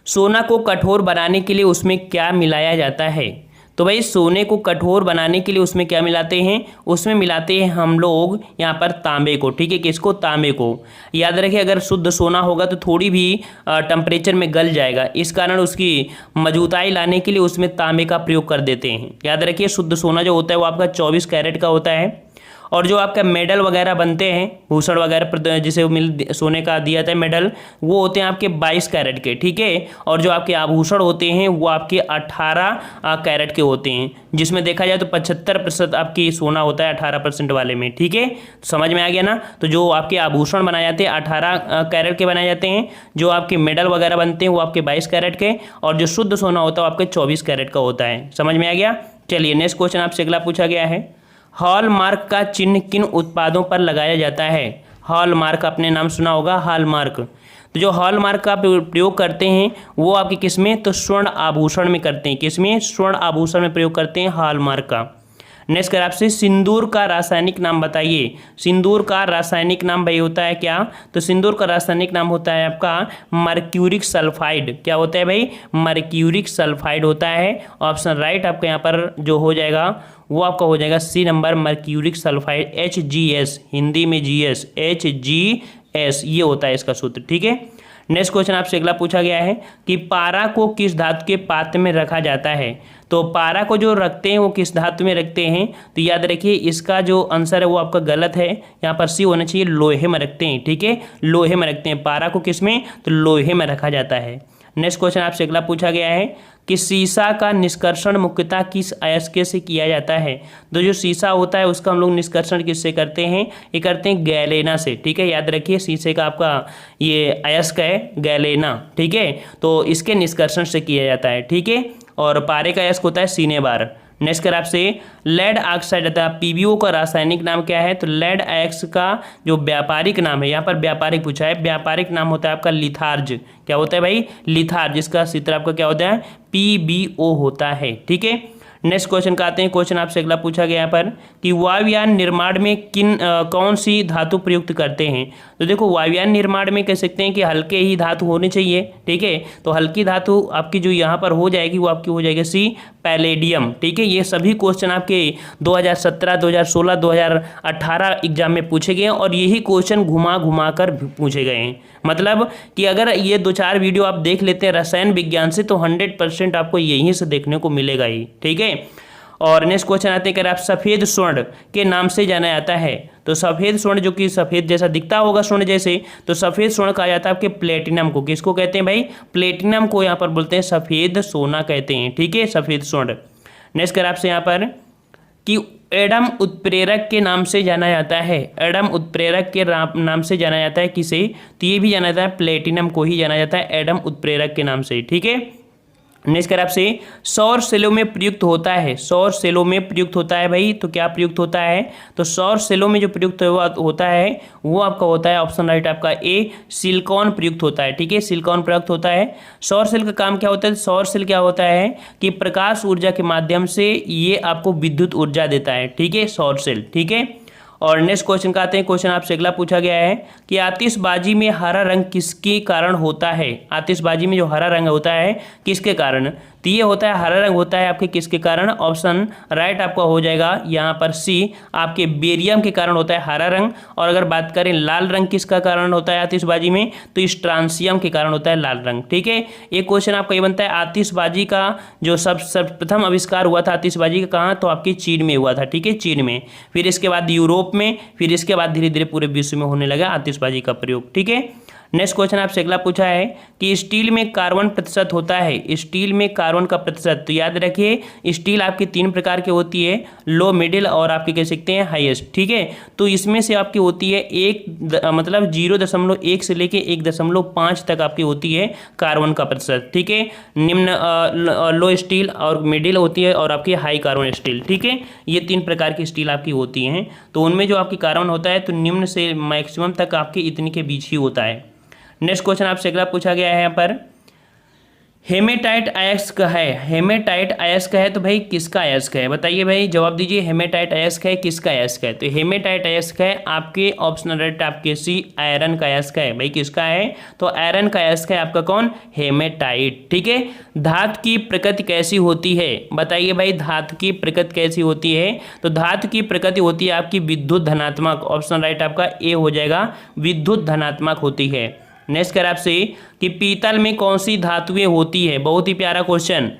सोना को कठोर बनाने के लिए उसमें क्या मिलाया जाता है। तो भाई सोने को कठोर बनाने के लिए उसमें क्या मिलाते हैं, उसमें मिलाते हैं हम लोग यहाँ पर तांबे को। ठीक है, किसको, तांबे को। याद रखिए अगर शुद्ध सोना होगा तो थोड़ी भी टेम्परेचर में गल जाएगा, इस कारण उसकी मजबूताई लाने के लिए उसमें तांबे का प्रयोग कर देते हैं। याद रखिए शुद्ध सोना जो होता है वो आपका 24 कैरेट का होता है, और जो आपका मेडल वगैरह बनते हैं, भूषण वगैरह जिसे सोने का दिया था मेडल, वो होते हैं आपके 22 कैरेट के। ठीक है, और जो आपके आभूषण होते हैं वो आपके 18 कैरेट के होते हैं, जिसमें देखा जाए तो 75% आपकी सोना होता है 18% वाले में। ठीक है, समझ में आ गया ना। तो जो आपके आभूषण बनाए जाते हैं 18 कैरेट के बनाए जाते हैं, जो आपके मेडल वगैरह बनते हैं वो आपके 22 कैरेट के, और जो शुद्ध सोना होता है वो आपके 24 कैरेट का होता है। समझ में आ गया। चलिए नेक्स्ट क्वेश्चन आपसे अगला पूछा गया है, हॉलमार्क का चिन्ह किन उत्पादों पर लगाया जाता है। हॉलमार्क आपने नाम सुना होगा, हॉलमार्क। तो जो हॉलमार्क का प्रयोग करते हैं वो आपके किस में, तो स्वर्ण आभूषण में करते हैं। किस में, स्वर्ण आभूषण में प्रयोग करते हैं हॉलमार्क का। नेक्स्ट कर आपसे सिंदूर का रासायनिक नाम बताइए। सिंदूर का रासायनिक नाम भाई होता है क्या, तो सिंदूर का रासायनिक नाम होता है आपका मर्क्यूरिक सल्फाइड। क्या होता है भाई, मर्क्यूरिक सल्फाइड होता है। ऑप्शन राइट आपका यहाँ पर जो हो जाएगा वो आपका हो जाएगा C number, mercuric sulphide, HGS, Hindi में GS, HGS ये होता है इसका सूत्र। ठीक है, नेक्स्ट क्वेश्चन आपसे अगला पूछा गया है कि पारा को किस धातु के पात्र में रखा जाता है। तो पारा को जो रखते हैं वो किस धातु में रखते हैं, तो याद रखिए इसका जो आंसर है वो आपका गलत है, यहाँ पर सी होना चाहिए, लोहे में रखते हैं। ठीक है, लोहे में रखते हैं पारा को, किस में, तो लोहे में रखा जाता है। नेक्स्ट क्वेश्चन आपसे अगला पूछा गया है कि सीसा का निष्कर्षण मुख्यतः किस अयस्क से किया जाता है। तो जो सीसा होता है उसका हम लोग निष्कर्षण किससे करते हैं, ये करते हैं गैलेना से। ठीक है, याद रखिए शीशे का आपका ये अयस्क है गैलेना। ठीक है, तो इसके निष्कर्षण से किया जाता है। ठीक है, और पारे का अयस्क होता है सिनेबार। नेक्स्ट कर आपसे लेड ऑक्साइड अथवा PbO का रासायनिक नाम क्या है। तो लेड ऑक्स का जो व्यापारिक नाम है, यहाँ पर व्यापारिक पूछा है, व्यापारिक नाम होता है आपका लिथार्ज। क्या होता है भाई, लिथार्ज, जिसका सूत्र आपका क्या होता है, PbO होता है। ठीक है, नेक्स्ट क्वेश्चन का आते हैं। क्वेश्चन आपसे अगला पूछा गया यहाँ पर कि वायुयान निर्माण में कौन सी धातु प्रयुक्त करते हैं। तो देखो वायुयान निर्माण में कह सकते हैं कि हल्के ही धातु होने चाहिए। ठीक है, तो हल्की धातु आपकी जो यहाँ पर हो जाएगी वो आपकी हो जाएगी सी, पैलेडियम। ठीक है, ये सभी क्वेश्चन आपके 2017, 2016, 2018 एग्जाम में पूछे गए हैं, और यही क्वेश्चन घुमा घुमा कर पूछे गए हैं। मतलब कि अगर ये 2-4 वीडियो आप देख लेते हैं रसायन विज्ञान से तो 100% आपको यहीं से देखने को मिलेगा ही। ठीक है, और नेक्स्ट क्वेश्चन आते हैं, अगर आप सफ़ेद स्वर्ण के नाम से जाना जाता है। तो सफ़ेद स्वर्ण जो कि सफ़ेद जैसा दिखता होगा स्वर्ण जैसे, तो सफ़ेद स्वर्ण कहा जाता है आपके प्लेटिनम को। किसको कहते हैं भाई, प्लेटिनम को यहाँ पर बोलते हैं सफ़ेद सोना कहते हैं। ठीक है, सफ़ेद स्वर्ण। नेक्स्ट कर आपसे यहाँ पर कि एडम उत्प्रेरक के नाम से जाना जाता है। एडम उत्प्रेरक के नाम से जाना जाता है किसे, तो ये भी जाना जाता है प्लेटिनम को ही जाना जाता है एडम उत्प्रेरक के नाम से। ठीक है, नेक्स्ट कर आपसे सौर सेलों में प्रयुक्त होता है। सौर सेलों में प्रयुक्त होता है भाई, तो क्या प्रयुक्त होता है, तो सौर सेलों में जो प्रयुक्त होता है वो आपका होता है ऑप्शन राइट आपका ए, सिलिकॉन प्रयुक्त होता है। ठीक है, सिलिकॉन प्रयुक्त होता है। सौर सेल का काम क्या होता है, सौर सेल क्या होता है कि प्रकाश ऊर्जा के माध्यम से ये आपको विद्युत ऊर्जा देता है। ठीक है, सौर सेल। ठीक है, और नेक्स्ट क्वेश्चन का आते हैं। क्वेश्चन आपसे अगला पूछा गया है कि आतिशबाजी में हरा रंग किसके कारण होता है। आतिशबाजी में जो हरा रंग होता है किसके कारण, तो ये होता है हरा रंग होता है आपके किसके कारण। ऑप्शन राइट आपका हो जाएगा यहाँ पर सी, आपके बेरियम के कारण होता है हरा रंग। और अगर बात करें लाल रंग किसका कारण होता है आतिशबाजी में, तो स्ट्रांसियम के कारण होता है लाल रंग। ठीक है, एक क्वेश्चन आपका ये बनता है आतिशबाजी का जो सर्वप्रथम आविष्कार हुआ था आतिशबाजी का कहाँ, तो आपके चीन में हुआ था। ठीक है, चीन में, फिर इसके बाद यूरोप में, फिर इसके बाद धीरे धीरे पूरे विश्व में होने लगा आतिशबाजी का प्रयोग। ठीक है, नेक्स्ट क्वेश्चन आपसे अगला पूछा है कि स्टील में कार्बन प्रतिशत होता है। स्टील में कार्बन का प्रतिशत, तो याद रखिए स्टील आपकी 3 प्रकार की होती है, लो, मिडिल और आपके कह सकते हैं हाईएस्ट। ठीक है, तो इसमें से आपकी होती है मतलब 0.1 से लेके 1.5 तक आपकी होती है कार्बन का प्रतिशत। ठीक है, निम्न लो स्टील और मिडिल होती है और आपकी हाई कार्बन स्टील। ठीक है, ये 3 प्रकार की स्टील आपकी होती हैं, तो उनमें जो आपकी कार्बन होता है तो निम्न से मैक्सिमम तक आपके इतनी के बीच ही होता है। नेक्स्ट क्वेश्चन आपसे अगला पूछा गया है यहाँ पर हेमेटाइट अयस्क है। हेमेटाइट अयस्क है तो भाई किसका अयस्क है, बताइए भाई, जवाब दीजिए। हेमेटाइट अयस्क है किसका अयस्क है, तो हेमेटाइट अयस्क है आपके ऑप्शनल राइट आपके सी, आयरन का अयस्क है। भाई किसका है, तो आयरन का अयस्क है आपका कौन, हेमेटाइट। ठीक है, धातु की प्रकृति कैसी होती है, बताइए भाई धातु की प्रकृति कैसी होती है, तो धातु की प्रकृति होती है आपकी विद्युत धनात्मक। ऑप्शन राइट आपका ए हो जाएगा, विद्युत धनात्मक होती है। नेक्स्ट कर आपसे कि पीतल में कौन सी धातुएं होती है, बहुत ही प्यारा क्वेश्चन।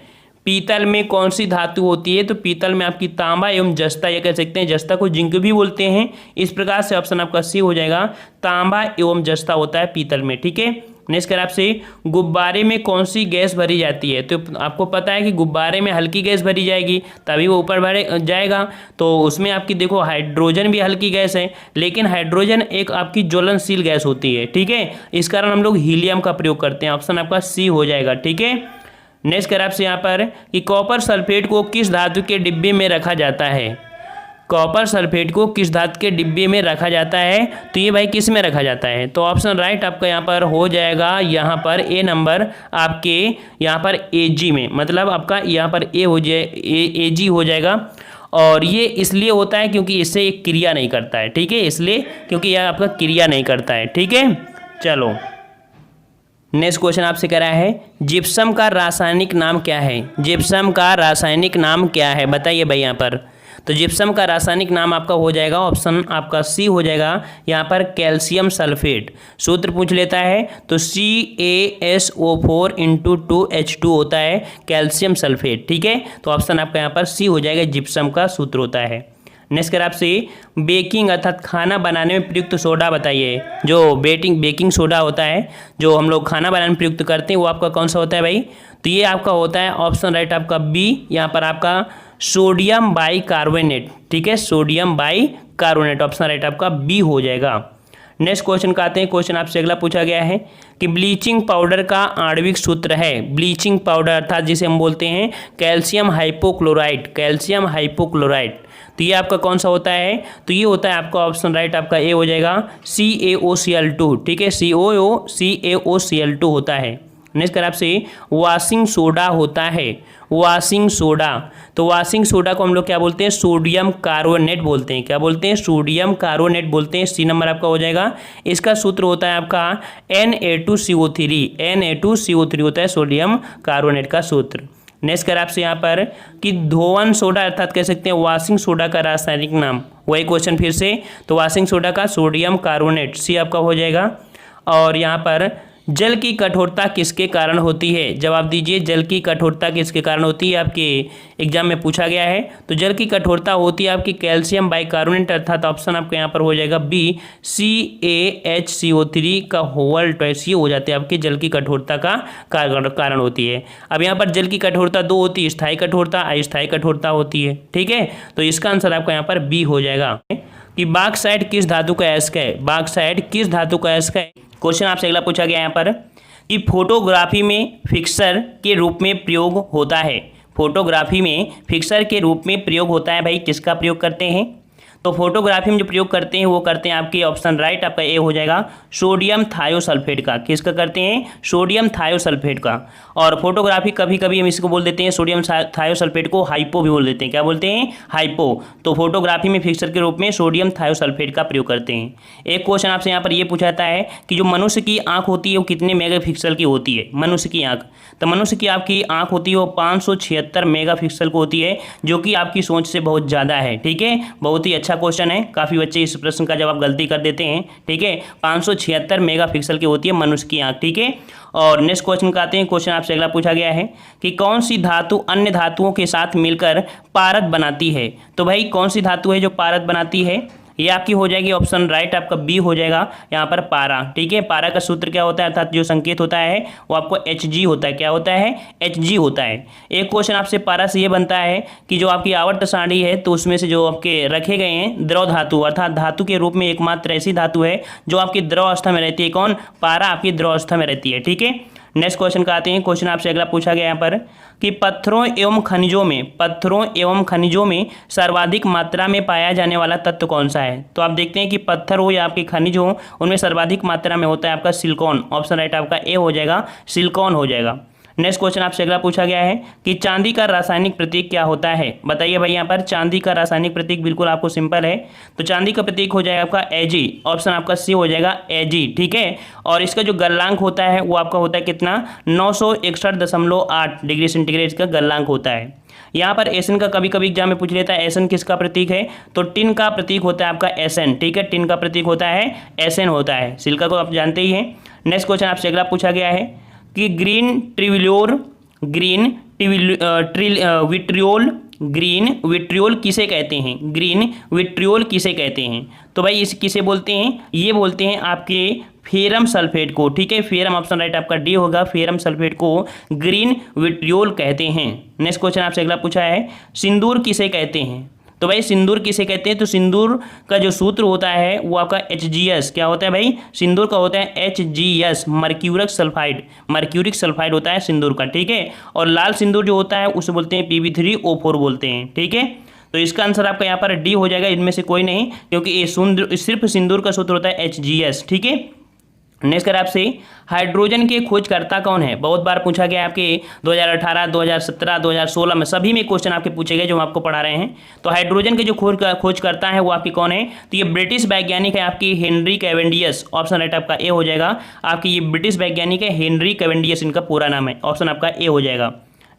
पीतल में कौन सी धातु होती है, तो पीतल में आपकी तांबा एवं जस्ता, ये कह सकते हैं जस्ता को जिंक भी बोलते हैं। इस प्रकार से ऑप्शन आपका सी हो जाएगा, तांबा एवं जस्ता होता है पीतल में। ठीक है, नेक्स्ट कर आपसे गुब्बारे में कौन सी गैस भरी जाती है, तो आपको पता है कि गुब्बारे में हल्की गैस भरी जाएगी तभी वो ऊपर भरे जाएगा, तो उसमें आपकी देखो हाइड्रोजन भी हल्की गैस है, लेकिन हाइड्रोजन एक आपकी ज्वलनशील गैस होती है। ठीक है, इस कारण हम लोग हीलियम का प्रयोग करते हैं। ऑप्शन आपका सी हो जाएगा। ठीक है, नेक्स्ट कर आपसे यहाँ पर कि कॉपर सल्फेट को किस धातु के डिब्बे में रखा जाता है। कॉपर सल्फेट को किस धातु के डिब्बे में रखा जाता है, तो ये भाई किस में रखा जाता है, तो ऑप्शन राइट आपका यहाँ पर हो जाएगा, यहाँ पर ए नंबर आपके यहाँ पर Ag में, मतलब आपका यहाँ पर ए हो जाए Ag हो जाएगा। और ये इसलिए होता है क्योंकि इससे एक क्रिया नहीं करता है। ठीक है, इसलिए क्योंकि यह आपका क्रिया नहीं करता है। ठीक है, चलो नेक्स्ट क्वेश्चन आपसे कह रहा है जिप्सम का रासायनिक नाम क्या है। जिप्सम का रासायनिक नाम क्या है, बताइए भाई यहाँ पर, तो जिप्सम का रासायनिक नाम आपका हो जाएगा, ऑप्शन आपका सी हो जाएगा यहाँ पर कैल्शियम सल्फेट। सूत्र पूछ लेता है तो CaSO4 × 2H2 होता है कैल्शियम सल्फेट। ठीक है, तो ऑप्शन आपका यहाँ पर सी हो जाएगा, जिप्सम का सूत्र होता है। नेक्स्ट कर आपसे बेकिंग अर्थात खाना बनाने में प्रयुक्त सोडा बताइए। जो बेकिंग सोडा होता है जो हम लोग खाना बनाने में प्रयुक्त करते हैं वो आपका कौन सा होता है भाई, तो ये आपका होता है ऑप्शन राइट आपका बी, यहाँ पर आपका सोडियम बाइकार्बोनेट। ठीक है, सोडियम बाइकार्बोनेट, ऑप्शन राइट आपका बी हो जाएगा। नेक्स्ट क्वेश्चन का आते हैं। क्वेश्चन आपसे अगला पूछा गया है कि ब्लीचिंग पाउडर का आणविक सूत्र है। ब्लीचिंग पाउडर अर्थात जिसे हम बोलते हैं कैल्शियम हाइपोक्लोराइड, कैल्शियम हाइपोक्लोराइड, तो ये आपका कौन सा होता है, तो ये होता है आपका ऑप्शन राइट आपका ए हो जाएगा, CaOCl2। ठीक है, CaOCl2 होता है। नेक्स्ट कर आपसे वॉशिंग सोडा होता है, वॉशिंग सोडा, तो वॉशिंग सोडा को हम लोग क्या बोलते हैं, सोडियम कार्बोनेट बोलते हैं। क्या बोलते हैं, सोडियम कार्बोनेट बोलते हैं। सी नंबर आपका हो जाएगा। इसका सूत्र होता है आपका Na2CO3, Na2CO3 होता है सोडियम कार्बोनेट का सूत्र। नेक्स्ट कर आपसे यहाँ पर कि धोवन सोडा अर्थात कह सकते हैं वॉशिंग सोडा का रासायनिक नाम, वही क्वेश्चन फिर से, तो वॉशिंग सोडा का सोडियम कार्बोनेट, सी आपका हो जाएगा। और यहाँ पर जल की कठोरता किसके कारण होती है, जवाब दीजिए, जल की कठोरता किसके कारण होती है, आपके एग्जाम में पूछा गया है। तो जल की कठोरता होती है आपकी कैल्शियम बाइकार्बोनेट, अर्थात ऑप्शन आपका यहाँ पर हो जाएगा बी, CaHCO3 का होल ट्वाइस, ये हो जाते हैं आपकी जल की कठोरता का कारण होती है। अब यहाँ पर जल की कठोरता दो होती है, स्थायी कठोरता, अस्थायी कठोरता होती है। ठीक है, तो इसका आंसर आपका यहाँ पर बी हो जाएगा कि बॉक्साइट किस धातु का अयस्क है। बॉक्साइट किस धातु का अयस्क है। क्वेश्चन आपसे अगला पूछा गया यहाँ पर कि फोटोग्राफी में फिक्सर के रूप में प्रयोग होता है। फोटोग्राफी में फिक्सर के रूप में प्रयोग होता है, भाई किसका प्रयोग करते हैं, तो फोटोग्राफी में जो प्रयोग करते हैं वो करते हैं आपके ऑप्शन राइट आपका ए हो जाएगा सोडियम थायोसल्फेट का। किसका करते हैं? सोडियम थायोसल्फेट का। और फोटोग्राफी कभी कभी हम इसको बोल देते हैं सोडियम थायोसल्फेट को हाइपो भी बोल देते हैं। क्या बोलते हैं? हाइपो। तो फोटोग्राफी में फिक्सर के रूप में सोडियम थायोसल्फेट का प्रयोग करते हैं। एक क्वेश्चन आपसे यहाँ पर ये पूछा जाता है कि जो मनुष्य की आंख होती है वो कितने मेगापिक्सल की होती है? मनुष्य की आंख, तो मनुष्य की आपकी आंख होती है वो 576 मेगापिक्सल को होती है, जो कि आपकी सोच से बहुत ज़्यादा है। ठीक है, बहुत ही अच्छा क्वेश्चन है। काफ़ी बच्चे इस प्रश्न का जवाब गलती कर देते हैं। ठीक है, 576 मेगापिक्सल की होती है मनुष्य की आंख। ठीक है, और नेक्स्ट क्वेश्चन का आते हैं। क्वेश्चन आपसे अगला पूछा गया है कि कौन सी धातु अन्य धातुओं के साथ मिलकर पारद बनाती है? तो भाई कौन सी धातु है जो पारद बनाती है? ये आपकी हो जाएगी ऑप्शन राइट आपका बी हो जाएगा यहाँ पर पारा। ठीक है, पारा का सूत्र क्या होता है अर्थात जो संकेत होता है वो आपको Hg होता है। क्या होता है? Hg होता है। एक क्वेश्चन आपसे पारा से ये बनता है कि जो आपकी आवर्त सारणी है तो उसमें से जो आपके रखे गए हैं द्रव धातु अर्थात धातु के रूप में एकमात्र ऐसी धातु है जो आपकी द्रव अवस्था में रहती है। कौन? पारा आपकी द्रव अवस्था में रहती है। ठीक है, नेक्स्ट क्वेश्चन का आते हैं। क्वेश्चन आपसे अगला पूछा गया यहाँ पर कि पत्थरों एवं खनिजों में सर्वाधिक मात्रा में पाया जाने वाला तत्व कौन सा है? तो आप देखते हैं कि पत्थर हो या आपके खनिज हो उनमें सर्वाधिक मात्रा में होता है आपका सिलिकॉन। ऑप्शन राइट आपका ए हो जाएगा, सिलिकॉन हो जाएगा। नेक्स्ट क्वेश्चन आपसे अगला पूछा गया है कि चांदी का रासायनिक प्रतीक क्या होता है? बताइए भाई यहाँ पर चांदी का रासायनिक प्रतीक बिल्कुल आपको सिंपल है। तो चांदी का प्रतीक हो जाएगा आपका Ag। ऑप्शन आपका सी हो जाएगा Ag। ठीक है, और इसका जो गलनांक होता है वो आपका होता है कितना? 961.8 डिग्री सेंटीग्रेड इसका गलनांक होता है। यहाँ पर एसन का कभी कभी एग्जाम में पूछ लेता है एसन किसका प्रतीक है? तो टिन का प्रतीक होता है आपका एसन। ठीक है, टिन का प्रतीक होता है एसन होता है। सिल्का को आप जानते ही हैं। नेक्स्ट क्वेश्चन आपसे अगला पूछा गया है कि ग्रीन विट्रियोल किसे कहते हैं? ग्रीन विट्रियोल किसे कहते हैं? तो भाई इस किसे बोलते हैं? ये बोलते हैं आपके फेरम सल्फेट को। ठीक है, फेरम ऑप्शन राइट आपका डी होगा। फेरम सल्फेट को ग्रीन विट्रियोल कहते हैं। नेक्स्ट क्वेश्चन आपसे अगला पूछा है सिंदूर किसे कहते हैं? तो भाई सिंदूर किसे कहते हैं? तो सिंदूर का जो सूत्र होता है वो आपका HGS। क्या होता है भाई? सिंदूर का होता है HGS, मर्क्यूरिक सल्फाइड होता है सिंदूर का। ठीक है, और लाल सिंदूर जो होता है उसे बोलते हैं Pb3O4 बोलते हैं। ठीक है, तो इसका आंसर आपका यहाँ पर डी हो जाएगा, इनमें से कोई नहीं, क्योंकि ये सिर्फ सिंदूर का सूत्र होता है HGS। ठीक है, नेक्स्ट कर आपसे हाइड्रोजन के खोजकर्ता कौन है? बहुत बार पूछा गया आपके 2018, 2017, 2016 में सभी में क्वेश्चन आपके पूछे गए जो हम आपको पढ़ा रहे हैं। तो हाइड्रोजन के जो खोजकर्ता है वो आपकी कौन है? तो ये ब्रिटिश वैज्ञानिक है आपकी हेनरी कैवेंडियस। ऑप्शन राइट आपका ए हो जाएगा। आपकी ये ब्रिटिश वैज्ञानिक है हेनरी कैवेंडियस, इनका पूरा नाम है। ऑप्शन आपका ए हो जाएगा।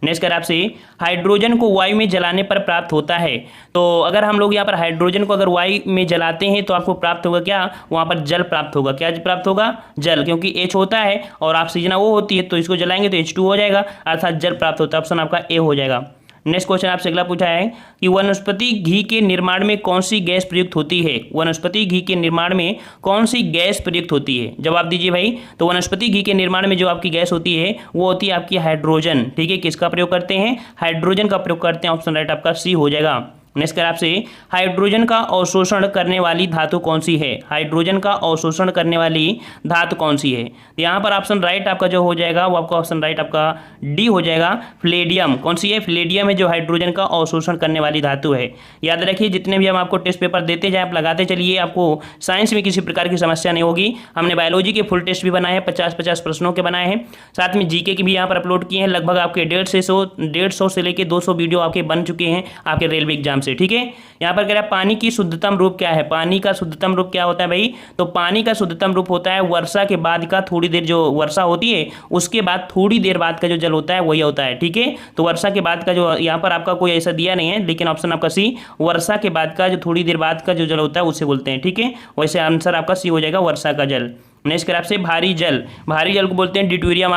नेक्स्ट कर आपसे हाइड्रोजन को वायु में जलाने पर प्राप्त होता है। तो अगर हम लोग यहाँ पर हाइड्रोजन को अगर वायु में जलाते हैं तो आपको प्राप्त होगा क्या? वहाँ पर जल प्राप्त होगा। क्या प्राप्त होगा? जल, क्योंकि H होता है और ऑक्सीजन वो होती है, तो इसको जलाएंगे तो H2 हो जाएगा, अर्थात जल प्राप्त होता है। ऑप्शन आपका ए हो जाएगा। नेक्स्ट क्वेश्चन आपसे अगला पूछा है कि वनस्पति घी के निर्माण में कौन सी गैस प्रयुक्त होती है? वनस्पति घी के निर्माण में कौन सी गैस प्रयुक्त होती है? जवाब दीजिए भाई। तो वनस्पति घी के निर्माण में जो आपकी गैस होती है वो होती है आपकी हाइड्रोजन। ठीक है, किसका प्रयोग करते हैं? हाइड्रोजन का प्रयोग करते हैं। ऑप्शन राइट आपका सी हो जाएगा। नेक्स्ट कर आपसे हाइड्रोजन का अवशोषण करने वाली धातु कौन सी है? हाइड्रोजन का अवशोषण करने वाली धातु कौन सी है? यहाँ पर ऑप्शन राइट आपका जो हो जाएगा वो आपका ऑप्शन राइट आपका डी हो जाएगा, फ्लेडियम। कौन सी है? फ्लेडियम है जो हाइड्रोजन का अवशोषण करने वाली धातु है। याद रखिए जितने भी हम आपको टेस्ट पेपर देते जाए आप लगाते चलिए, आपको साइंस में किसी प्रकार की समस्या नहीं होगी। हमने बायोलॉजी के फुल टेस्ट भी बनाए हैं, 50-50 प्रश्नों के बनाए हैं, साथ में जीके की भी यहाँ पर अपलोड किए हैं। लगभग आपके 150 से लेकर 200 वीडियो आपके बन चुके हैं आपके रेलवे एग्जाम से। ठीक है, यहाँ पर कह रहा है पानी की शुद्धतम रूप क्या है? पानी का शुद्धतम रूप क्या होता है भाई? तो पानी का शुद्धतम रूप होता है वर्षा के बाद का थोड़ी देर, जो वर्षा होती है उसके बाद थोड़ी देर बाद का जो जल होता है वही होता है। ठीक है, तो वर्षा के बाद का जो, यहाँ पर आपका कोई ऐसा दिया नहीं है, लेकिन ऑप्शन आपका सी, वर्षा के बाद का जो थोड़ी देर बाद का जो जल होता है उसे बोलते हैं। ठीक है, वैसे आंसर आपका सी हो जाएगा, वर्षा का जल। नेक्स्ट कर आपसे भारी जल को बोलते हैं ड्यूटेरियम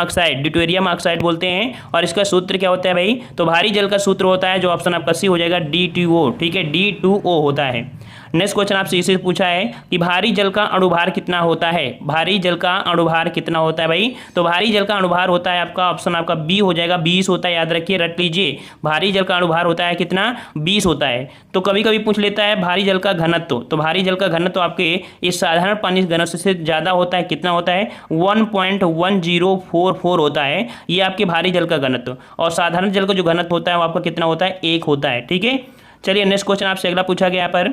ऑक्साइड बोलते हैं। और इसका सूत्र क्या होता है भाई? तो भारी जल का सूत्र होता है जो ऑप्शन आपका सी हो जाएगा, D2O। ठीक है, D2O होता है। नेक्स्ट क्वेश्चन आपसे इसे पूछा है कि भारी जल का अणुभार कितना होता है? भारी जल का अणुभार कितना होता है भाई? तो भारी जल का अणुभार होता है आपका ऑप्शन आपका बी हो जाएगा, 20 होता है। याद रखिए, रट लीजिए, भारी जल का अणुभार होता है कितना? 20 होता है। तो कभी कभी पूछ लेता है भारी जल का घनत्व। तो भारी जल का घनत्व आपके इस साधारण पानी घनत्व से ज़्यादा होता है। कितना होता है? 1.1044 होता है ये आपके भारी जल का घनत्व। और साधारण जल का जो घनत्व होता है वो आपका कितना होता है? 1 होता है। ठीक है, चलिए नेक्स्ट क्वेश्चन आपसे अगला पूछा गया यहाँ पर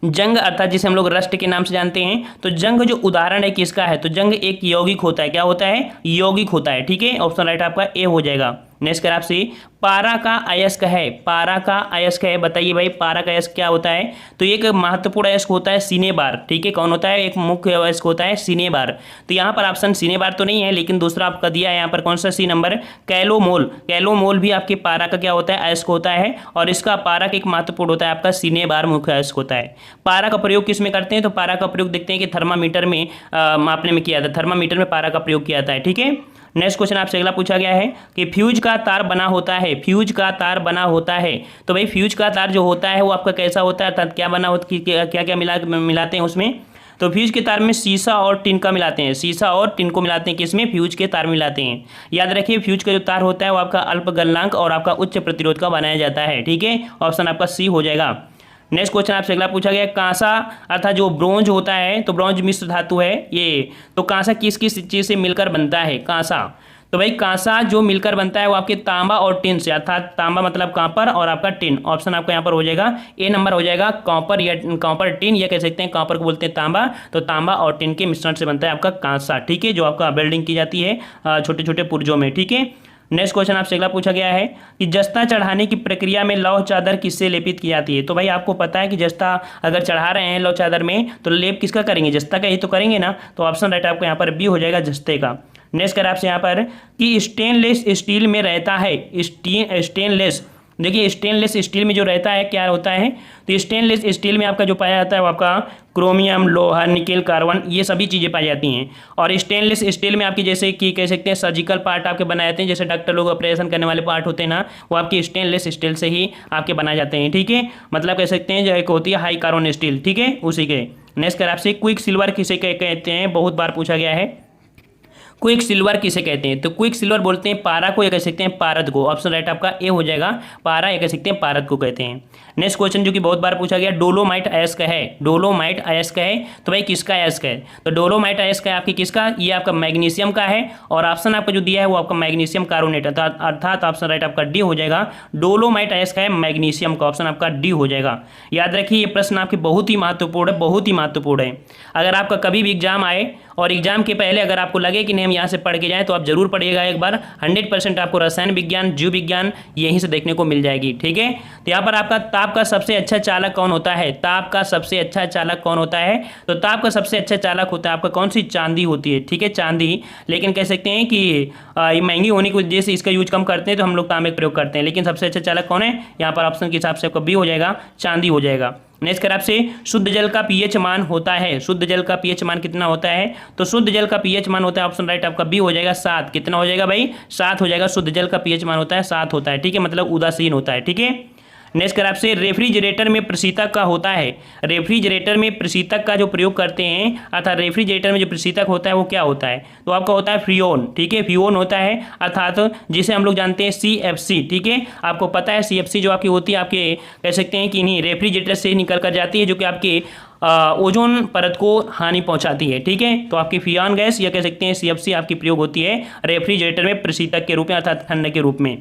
जंग अर्थात जिसे हम लोग रस्ट के नाम से जानते हैं, तो जंग जो उदाहरण है किसका है, तो जंग एक यौगिक होता है, क्या होता है, यौगिक होता है। ठीक है, ऑप्शन राइट आपका ए हो जाएगा। नेक्स्ट कर आपसे, पारा का अयस्क है, पारा का अयस्क है, बताइए भाई पारा का अयस्क क्या होता है, तो एक महत्वपूर्ण अयस्क होता है सिनेबार। ठीक है, कौन होता है, एक मुख्य अयस्क होता है सिनेबार। तो यहाँ पर ऑप्शन सिनेबार तो नहीं है, लेकिन दूसरा आपका दिया है यहाँ पर कौन सा, सी नंबर, कैलोमोल। कैलोमोल भी आपके पारा का क्या होता है, अयस्क होता है, और इसका पारा का एक महत्वपूर्ण होता है आपका सिनेबार मुख्य अयस्क होता है। पारा का प्रयोग किस में करते हैं, तो पारा का प्रयोग देखते हैं कि थर्मामीटर में मापने में किया जाता है, थर्मामीटर में पारा का प्रयोग किया जाता है। ठीक है, नेक्स्ट क्वेश्चन आपसे अगला पूछा गया है कि फ्यूज का तार बना होता है, फ्यूज का तार बना होता है, तो भाई फ्यूज का तार जो होता है वो आपका कैसा होता है, अर्थात क्या बना होता है, क्या क्या मिलाते हैं उसमें, तो फ्यूज के तार में शीशा और टिन का मिलाते हैं, शीशा और टिन को मिलाते हैं, किसमें, फ्यूज के तार मिलाते हैं। याद रखिए फ्यूज का जो तार होता है वो आपका अल्प गलनांक और आपका उच्च प्रतिरोध का बनाया जाता है। ठीक है, ऑप्शन आपका सी हो जाएगा। नेक्स्ट क्वेश्चन आपसे अगला पूछा गया, कांसा अर्थात जो ब्रोंज होता है, तो ब्रोंज मिश्र धातु है ये, तो कांसा किस किस चीज़ से मिलकर बनता है, कांसा, तो भाई कांसा जो मिलकर बनता है वो आपके तांबा और टिन से, अर्थात तांबा मतलब कॉपर और आपका टिन, ऑप्शन आपका यहाँ पर हो जाएगा ए नंबर हो जाएगा, कॉपर या कॉपर टिन, या कह सकते हैं कॉपर को बोलते हैं तांबा, तो तांबा और टिन के मिश्रण से बनता है आपका कांसा। ठीक है, जो आपका वेल्डिंग की जाती है छोटे छोटे पुर्जों में। ठीक है, नेक्स्ट क्वेश्चन आपसे अगला पूछा गया है कि जस्ता चढ़ाने की प्रक्रिया में लौह चादर किससे लेपित की जाती है, तो भाई आपको पता है कि जस्ता अगर चढ़ा रहे हैं लौह चादर में तो लेप किसका करेंगे, जस्ता का ही तो करेंगे ना, तो ऑप्शन राइट आपको यहाँ पर बी हो जाएगा, जस्ते का। नेक्स्ट कर आपसे यहाँ पर कि स्टेनलेस स्टील में रहता है, स्टेनलेस, देखिए स्टेनलेस स्टील में जो रहता है क्या होता है, तो स्टेनलेस स्टील में आपका जो पाया जाता है वो आपका क्रोमियम, लोहा, निकेल, कार्बन, ये सभी चीज़ें पाई जाती हैं। और स्टेनलेस स्टील में आपकी जैसे कि कह सकते हैं सर्जिकल पार्ट आपके बनाए जाते हैं, जैसे डॉक्टर लोग ऑपरेशन करने वाले पार्ट होते हैं ना, वो आपकी स्टेनलेस स्टील से ही आपके बनाए जाते हैं। ठीक है, मतलब कह सकते हैं जो एक होती है हाई कार्बन स्टील। ठीक है, उसी के। नेक्स्ट कर आपसे क्विक सिल्वर किसे कहते हैं, बहुत बार पूछा गया है, क्विक सिल्वर किसे कहते हैं, तो क्विक सिल्वर बोलते हैं पारा को, या कह सकते हैं पारद को, ऑप्शन राइट आपका ए हो जाएगा, पारा या कह सकते हैं पारद को कहते हैं। नेक्स्ट क्वेश्चन जो कि बहुत बार पूछा गया, डोलोमाइट अयस्क है, डोलोमाइट अयस्क है, तो भाई किसका अयस्क है, तो डोलोमाइट अयस्क है आपकी किसका, ये आपका मैग्नीशियम का है, और ऑप्शन आपका जो दिया है वो आपका मैग्नीशियम कार्बोनेट, अर्थात ऑप्शन राइट आपका डी हो जाएगा, डोलोमाइट अयस्क है मैग्नीशियम का, ऑप्शन आपका डी हो जाएगा। याद रखिए ये प्रश्न आपके बहुत ही महत्वपूर्ण है, बहुत ही महत्वपूर्ण है। अगर आपका कभी भी एग्जाम आए और एग्जाम के पहले अगर आपको लगे कि नहीं हम यहाँ से पढ़ के जाएं, तो आप जरूर पढ़िएगा एक बार, 100% आपको रसायन विज्ञान, जीव विज्ञान यहीं से देखने को मिल जाएगी। ठीक है, तो यहाँ पर आपका ताप का सबसे अच्छा चालक कौन होता है, ताप का सबसे अच्छा चालक कौन होता है, तो ताप का सबसे अच्छा चालक होता है आपका कौन सी, चांदी होती है। ठीक है, चांदी, लेकिन कह सकते हैं कि ये महंगी होने की वजह से इसका यूज कम करते हैं, तो हम लोग तांबे का प्रयोग करते हैं, लेकिन सबसे अच्छा चालक कौन है, यहाँ पर ऑप्शन के हिसाब से आपका बी हो जाएगा, चांदी हो जाएगा। नेक्स्ट कर आपसे शुद्ध जल का पीएच मान होता है, शुद्ध जल का पीएच मान कितना होता है, तो शुद्ध जल का पीएच मान होता है, ऑप्शन राइट आपका बी हो जाएगा 7, कितना हो जाएगा भाई, 7 हो जाएगा, शुद्ध जल का पीएच मान होता है 7 होता है। ठीक है, मतलब उदासीन होता है। ठीक है, नेक्स्ट कर आपसे रेफ्रिजरेटर में प्रशीतक का होता है, रेफ्रिजरेटर में प्रशीतक का जो प्रयोग करते हैं, अर्थात रेफ्रिजरेटर में जो प्रशीतक होता है वो क्या होता है, तो आपका होता है फ्रियोन। ठीक है, फ्रियोन होता है, अर्थात जिसे हम लोग जानते हैं CFC। ठीक है, आपको पता है CFC जो आपकी होती है, आपके कह सकते हैं कि नहीं रेफ्रिजरेटर से निकल कर जाती है, जो कि आपके ओजोन परत को हानि पहुंचाती है। ठीक है, तो आपकी फ्रियोन गैस या कह सकते हैं CFC आपकी प्रयोग होती है रेफ्रिजरेटर में प्रशीतक के रूप में, अर्थात ठंडक के रूप में।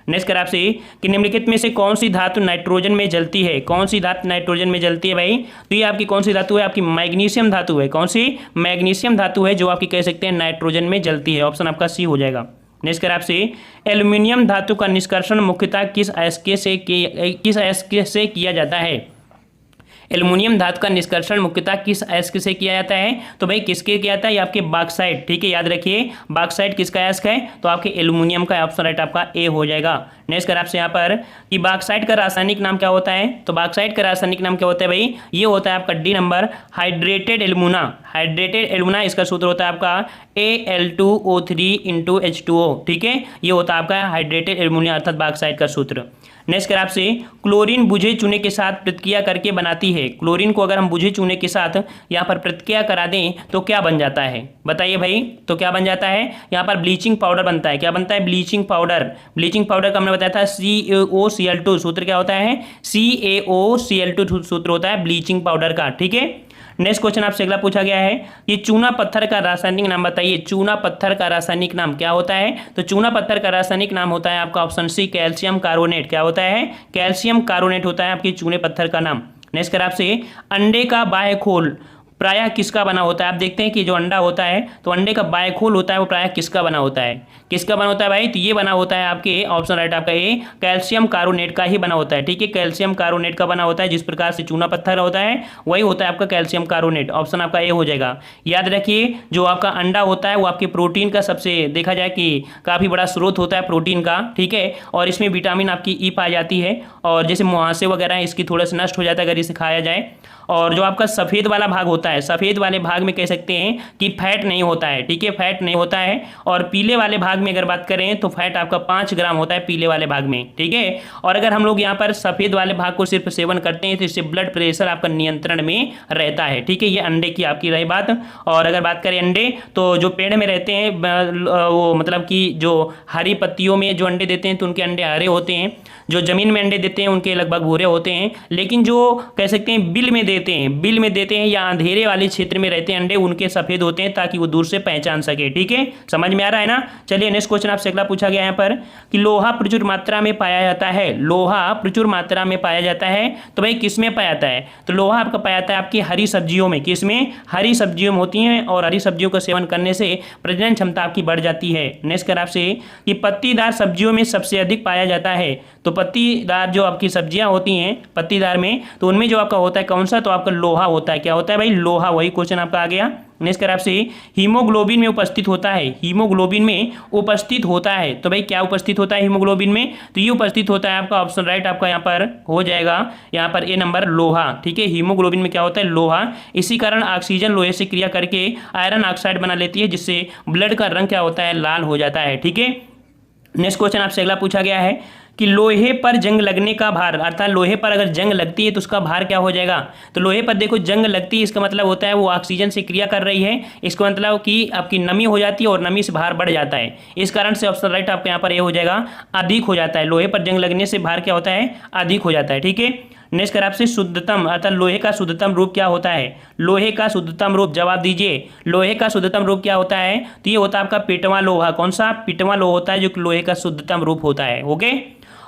नेक्स्ट कर आपसे कि निम्नलिखित में से कौन सी धातु नाइट्रोजन में जलती है, कौन सी धातु नाइट्रोजन में जलती है भाई, तो ये आपकी कौन सी धातु है, आपकी मैग्नीशियम धातु है, कौन सी, मैग्नीशियम धातु है, जो आपकी कह सकते हैं नाइट्रोजन में जलती है, ऑप्शन आपका सी हो जाएगा। नेक्स्ट कर आपसे एल्यूमिनियम धातु का निष्कर्षण मुख्यतः किस अयस्क से किया जाता है, एल्युमिनियम धातु का निष्कर्षण मुख्यतः किस अयस्क से किया जाता है, तो भाई किसके किया जाता है, ये आपके बॉक्साइट। ठीक है, याद रखिए बॉक्साइट किसका अयस्क है, तो आपके एल्युमिनियम का, ऑप्शन राइट आपका ए हो जाएगा। नेक्स्ट कर आपसे यहाँ पर कि बॉक्साइट का रासायनिक नाम क्या होता है, तो बॉक्साइट का रासायनिक नाम क्या होता है भाई, ये होता है आपका D number, hydrated alumina. Hydrated alumina इसका सूत्र होता है आपका Al2O3 × H2O। ठीक है, ये होता है आपका हाइड्रेटेड एल्युमिना अर्थात बॉक्साइट का सूत्र। नेक्स्ट कर आपसे क्लोरीन बुझे चूने के साथ प्रतिक्रिया करके बनाती है, क्लोरीन को अगर हम बुझे चूने के साथ यहाँ पर प्रतिक्रिया करा दें तो क्या बन जाता है, बताइए भाई, तो क्या बन जाता है, यहाँ पर ब्लीचिंग पाउडर बनता है। क्या बनता है, ब्लीचिंग पाउडर। ब्लीचिंग पाउडर का हमने बताया था CaOCl2, सूत्र क्या होता है, CaOCl2 सूत्र होता है ब्लीचिंग पाउडर का। ठीक है, नेक्स्ट क्वेश्चन आपसे अगला पूछा गया है कि चूना पत्थर का रासायनिक नाम बताइए, चूना पत्थर का रासायनिक नाम क्या होता है, तो चूना पत्थर का रासायनिक नाम होता है आपका ऑप्शन सी कैल्शियम कार्बोनेट। क्या होता है, कैल्शियम कार्बोनेट होता है आपकी चूने पत्थर का नाम। नेक्स्ट कर आपसे अंडे का बाह्य खोल प्रायः किसका बना होता है। आप देखते हैं कि जो अंडा होता है तो अंडे का बाह्य खोल होता है वो प्रायः किसका बना होता है, किसका बना होता है भाई, तो ये बना होता है आपके ऑप्शन राइट आपका ए कैल्शियम कार्बोनेट का ही बना होता है। ठीक है, कैल्शियम कार्बोनेट का बना होता है, जिस प्रकार से चूना पत्थर होता है वही होता है आपका कैल्शियम कार्बोनेट। ऑप्शन आपका ए हो जाएगा। याद रखिए जो आपका अंडा होता है वो आपके प्रोटीन का सबसे देखा जाए कि काफ़ी बड़ा स्रोत होता है प्रोटीन का। ठीक है, और इसमें विटामिन आपकी ई पाई जाती है और जैसे मुहासे वगैरह इसकी थोड़ा सा नष्ट हो जाता है अगर इसे खाया जाए। और जो आपका सफ़ेद वाला भाग होता है, सफ़ेद वाले भाग में कह सकते हैं कि फैट नहीं होता है। ठीक है, फैट नहीं होता है। और पीले वाले भाग में अगर बात करें तो फैट आपका 5 ग्राम होता है पीले वाले भाग में। ठीक है, और अगर हम लोग यहाँ पर सफ़ेद वाले भाग को सिर्फ सेवन करते हैं तो इससे ब्लड प्रेशर आपका नियंत्रण में रहता है। ठीक है, ये अंडे की आपकी रही बात। और अगर बात करें अंडे तो जो पेड़ में रहते हैं वो मतलब कि जो हरी पत्तियों में जो अंडे देते हैं तो उनके अंडे हरे होते हैं, जो ज़मीन में अंडे देते हैं उनके लगभग भूरे होते हैं, लेकिन जो कह सकते हैं बिल में देते हैं या अंधेरे वाले क्षेत्र में रहते हैं अंडे उनके सफ़ेद होते हैं ताकि वो दूर से पहचान सके। ठीक है, समझ में आ रहा है ना। चलिए नेक्स्ट क्वेश्चन आपसे अगला पूछा गया यहाँ पर कि लोहा प्रचुर मात्रा में पाया जाता है, लोहा प्रचुर मात्रा में पाया जाता है तो भाई किस में पाया जाता है, तो लोहा आपका पाया जाता है आपकी हरी सब्जियों में। किसमें, हरी सब्जियों में होती हैं और हरी सब्जियों का सेवन करने से प्रजनन क्षमता आपकी बढ़ जाती है। नेक्स्ट कर आपसे कि पत्तीदार सब्जियों में सबसे अधिक पाया जाता है, तो पत्तीदार जो आपकी सब्जियां होती हैं पत्तीदार में तो उनमें जो आपका होता है कौन सा, तो आपका लोहा होता है। क्या होता है भाई, लोहा। वही क्वेश्चन आपका आ गया। नेक्स्ट कर आपसे हीमोग्लोबिन में उपस्थित होता है, हीमोग्लोबिन में उपस्थित होता है तो भाई क्या उपस्थित होता है हीमोग्लोबिन में, तो ये उपस्थित होता है आपका ऑप्शन राइट आपका यहाँ पर हो जाएगा यहाँ पर ए नंबर लोहा। ठीक है, हीमोग्लोबिन में क्या होता है, लोहा। इसी कारण ऑक्सीजन लोहे से क्रिया करके आयरन ऑक्साइड बना लेती है जिससे ब्लड का रंग क्या होता है, लाल हो जाता है। ठीक है, नेक्स्ट क्वेश्चन आपसे अगला पूछा गया है कि लोहे पर जंग लगने का भार, अर्थात लोहे पर अगर जंग लगती है तो उसका भार क्या हो जाएगा, तो लोहे पर देखो जंग लगती है इसका मतलब होता है वो ऑक्सीजन से क्रिया कर रही है, इसका मतलब कि आपकी नमी हो जाती है और नमी से भार बढ़ जाता है। इस कारण से ऑप्शन राइट आपके यहाँ पर ये हो जाएगा अधिक हो जाता है। लोहे पर जंग लगने से भार क्या होता है, अधिक हो जाता है। ठीक है, नेक्स्ट कर आपसे शुद्धतम अर्थात लोहे का शुद्धतम रूप क्या होता है, लोहे का शुद्धतम रूप जवाब दीजिए। लोहे का शुद्धतम रूप क्या होता है, तो ये होता है आपका पिटवा लोहा। कौन सा, पिटवा लोहा होता है जो कि लोहे का शुद्धतम रूप होता है। ओके,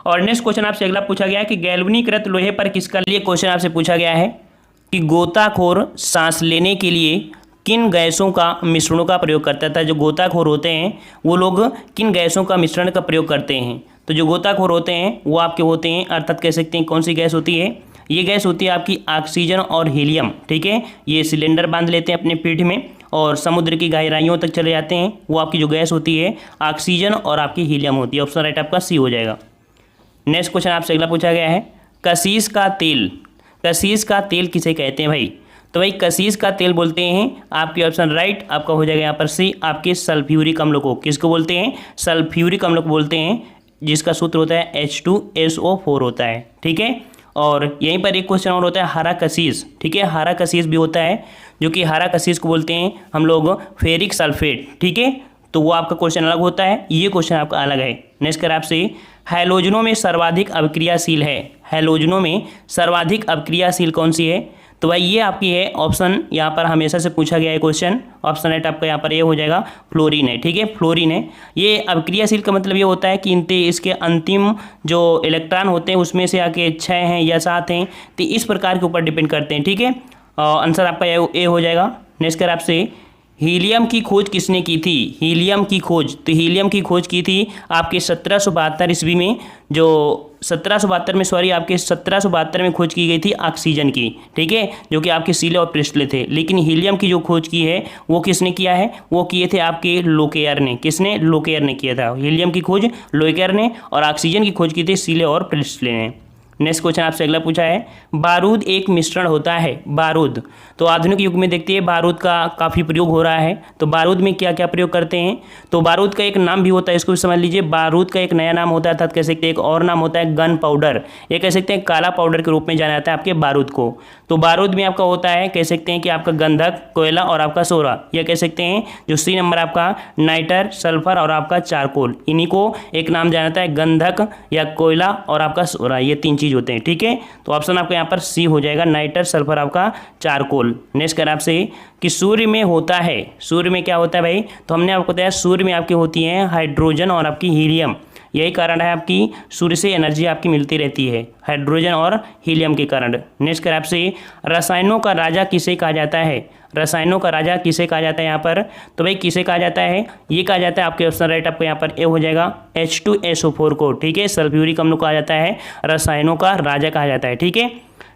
और नेक्स्ट क्वेश्चन आपसे अगला पूछा गया है कि गैल्वनीकृत लोहे पर किसका, लिए क्वेश्चन आपसे पूछा गया है कि गोताखोर सांस लेने के लिए किन गैसों का मिश्रणों का प्रयोग करता था। जो गोताखोर होते हैं वो लोग किन गैसों का मिश्रण का प्रयोग करते हैं, तो जो गोताखोर होते हैं वो आपके होते हैं अर्थात कह सकते हैं कौन सी गैस होती है, ये गैस होती है आपकी ऑक्सीजन और हीलियम। ठीक है, ये सिलेंडर बांध लेते हैं अपने पीठ में और समुद्र की गहराइयों तक चले जाते हैं, वो आपकी जो गैस होती है ऑक्सीजन और आपकी हीलियम होती है। ऑप्शन राइट आपका सी हो जाएगा। नेक्स्ट क्वेश्चन आपसे अगला पूछा गया है कशीस का तेल, कशीस का तेल किसे कहते हैं भाई, तो भाई कशीस का तेल बोलते हैं आपके ऑप्शन राइट आपका हो जाएगा यहाँ पर सी आपके सल्फ्यूरिक अम्ल को। किसको बोलते हैं, सल्फ्यूरिक अम्ल को बोलते हैं, जिसका सूत्र होता है H2SO4 होता है। ठीक है, और यहीं पर एक क्वेश्चन और होता है हरा कशीस। ठीक है, हरा कशीस भी होता है जो कि हरा कशीस को बोलते हैं हम लोग फेरिक सल्फेट। ठीक है, तो वो आपका क्वेश्चन अलग होता है, ये क्वेश्चन आपका अलग है। नेक्स्ट कर आपसे हैलोजनों में सर्वाधिक अभिक्रियाशील है, हैलोजनों में सर्वाधिक अभिक्रियाशील कौन सी है, तो भाई ये आपकी है ऑप्शन यहाँ पर हमेशा से पूछा गया है क्वेश्चन। ऑप्शन राइट आपका यहाँ पर ये हो जाएगा फ्लोरीन है। ठीक है, फ्लोरीन है। ये अभिक्रियाशील का मतलब ये होता है कि इसके अंतिम जो इलेक्ट्रॉन होते हैं उसमें से आके 6 हैं या 7 हैं, तो इस प्रकार के ऊपर डिपेंड करते हैं। ठीक है, आंसर आपका ए हो जाएगा। नेक्स्ट कर आपसे हीलियम की खोज किसने की थी, हीलियम की खोज, तो हीलियम की खोज की थी आपके 1772 ईस्वी में, जो 1772 में खोज की गई थी ऑक्सीजन की। ठीक है, जो कि आपके सीले और प्रिस्टले थे, लेकिन हीलियम की जो खोज की है वो किसने किया है, वो किए थे आपके लोकेयर ने। किसने, लोकेयर ने किया था हीलियम की खोज, लोकेयर ने, और ऑक्सीजन की खोज की थी सीले और प्रिस्टले ने। नेक्स्ट क्वेश्चन आपसे अगला पूछा है बारूद एक मिश्रण होता है, बारूद, तो आधुनिक युग में देखते हैं बारूद का काफ़ी प्रयोग हो रहा है, तो बारूद में क्या क्या प्रयोग करते हैं, तो बारूद का एक नाम भी होता है, इसको भी समझ लीजिए। बारूद का एक नया नाम होता है अर्थात कह सकते हैं एक और नाम होता है गन पाउडर, ये कह सकते हैं काला पाउडर के रूप में जाना जाता है आपके बारूद को। तो बारूद में आपका होता है कह सकते हैं कि आपका गंधक, कोयला और आपका सोरा, यह कह सकते हैं जो सी नंबर आपका नाइटर, सल्फर और आपका चारकोल, इन्हीं को एक नाम जाना जाता है गंधक या कोयला और आपका सोरा, ये 3 चीज़ होते हैं। ठीक है, तो ऑप्शन आपका यहाँ पर सी हो जाएगा, नाइटर, सल्फर, आपका चारकोल। नेक्स्ट कर आपसे कि सूर्य में होता है, सूर्य में क्या होता है भाई, तो हमने आपको बताया सूर्य में आपकी होती है हाइड्रोजन और आपकी हीलियम, यही कारण है आपकी सूर्य से एनर्जी आपकी मिलती रहती है हाइड्रोजन और हीलियम के कारण। नेक्स्ट कर आपसे रसायनों का राजा किसे कहा जाता है? रसायनों का राजा किसे कहा जाता है यहाँ पर? तो भाई किसे कहा जाता है? ये कहा जाता है, आपके ऑप्शन राइट आपको यहाँ पर ए हो जाएगा, H2SO4 को। ठीक है, सल्फ्यूरिक अम्ल कहा जाता है, रसायनों का राजा कहा जाता है। ठीक है,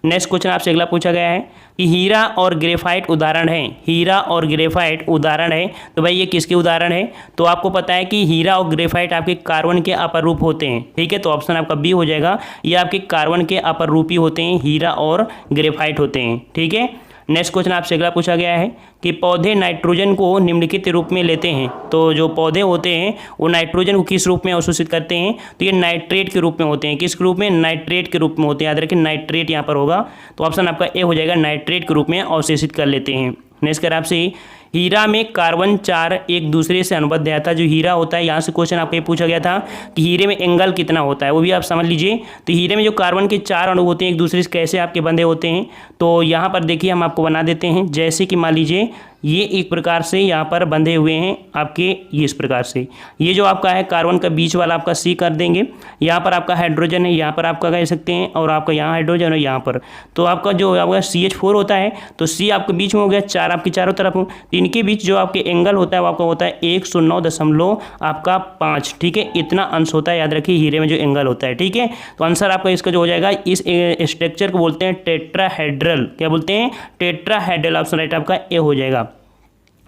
नेक्स्ट क्वेश्चन आपसे अगला पूछा गया है कि हीरा और ग्रेफाइट उदाहरण है। हीरा और ग्रेफाइट उदाहरण है, तो भाई ये किसके उदाहरण है? तो आपको पता है कि हीरा और ग्रेफाइट आपके कार्बन के अपर रूप होते हैं। ठीक है, तो ऑप्शन आपका बी हो जाएगा, ये आपके कार्बन के अपर रूपी होते हैं, हीरा और ग्रेफाइट होते हैं। ठीक है, नेक्स्ट क्वेश्चन आपसे अगला पूछा गया है कि पौधे नाइट्रोजन को निम्नलिखित रूप में लेते हैं। तो जो पौधे होते हैं वो नाइट्रोजन को किस रूप में अवशोषित करते हैं? तो ये नाइट्रेट के रूप में होते हैं। किस रूप में? नाइट्रेट के रूप में होते हैं। याद रखिए नाइट्रेट यहाँ पर होगा, तो ऑप्शन आपका ए हो जाएगा, नाइट्रेट के रूप में अवशोषित कर लेते हैं। नेक्स्ट कर आपसे हीरा में कार्बन 4 एक दूसरे से अनुबद्ध है। था जो हीरा होता है, यहाँ से क्वेश्चन आपको ये पूछा गया था कि हीरे में एंगल कितना होता है, वो भी आप समझ लीजिए। तो हीरे में जो कार्बन के 4 अणु होते हैं एक दूसरे से कैसे आपके बंधे होते हैं, तो यहाँ पर देखिए हम आपको बना देते हैं। जैसे कि मान लीजिए ये एक प्रकार से यहाँ पर बंधे हुए हैं आपके, ये इस प्रकार से, ये जो आपका है कार्बन का बीच वाला आपका सी कर देंगे, यहाँ पर आपका हाइड्रोजन है, यहाँ पर आपका कह सकते हैं, और आपका यहाँ हाइड्रोजन है यहाँ पर, तो आपका जो आपका CH4 होता है, तो सी आपके बीच में हो गया, 4 आपकी चारों तरफ हो, तो इनके बीच जो आपके एंगल होता है वो आपका होता है 109.5। ठीक है, इतना अंश होता है, याद रखिए हीरे में जो एंगल होता है। ठीक है, तो आंसर आपका इसका जो हो जाएगा, इस स्ट्रक्चर को बोलते हैं टेट्राहेड्रल। क्या बोलते हैं? टेट्राहेड्रल। ऑप्शन राइट आपका ए हो जाएगा।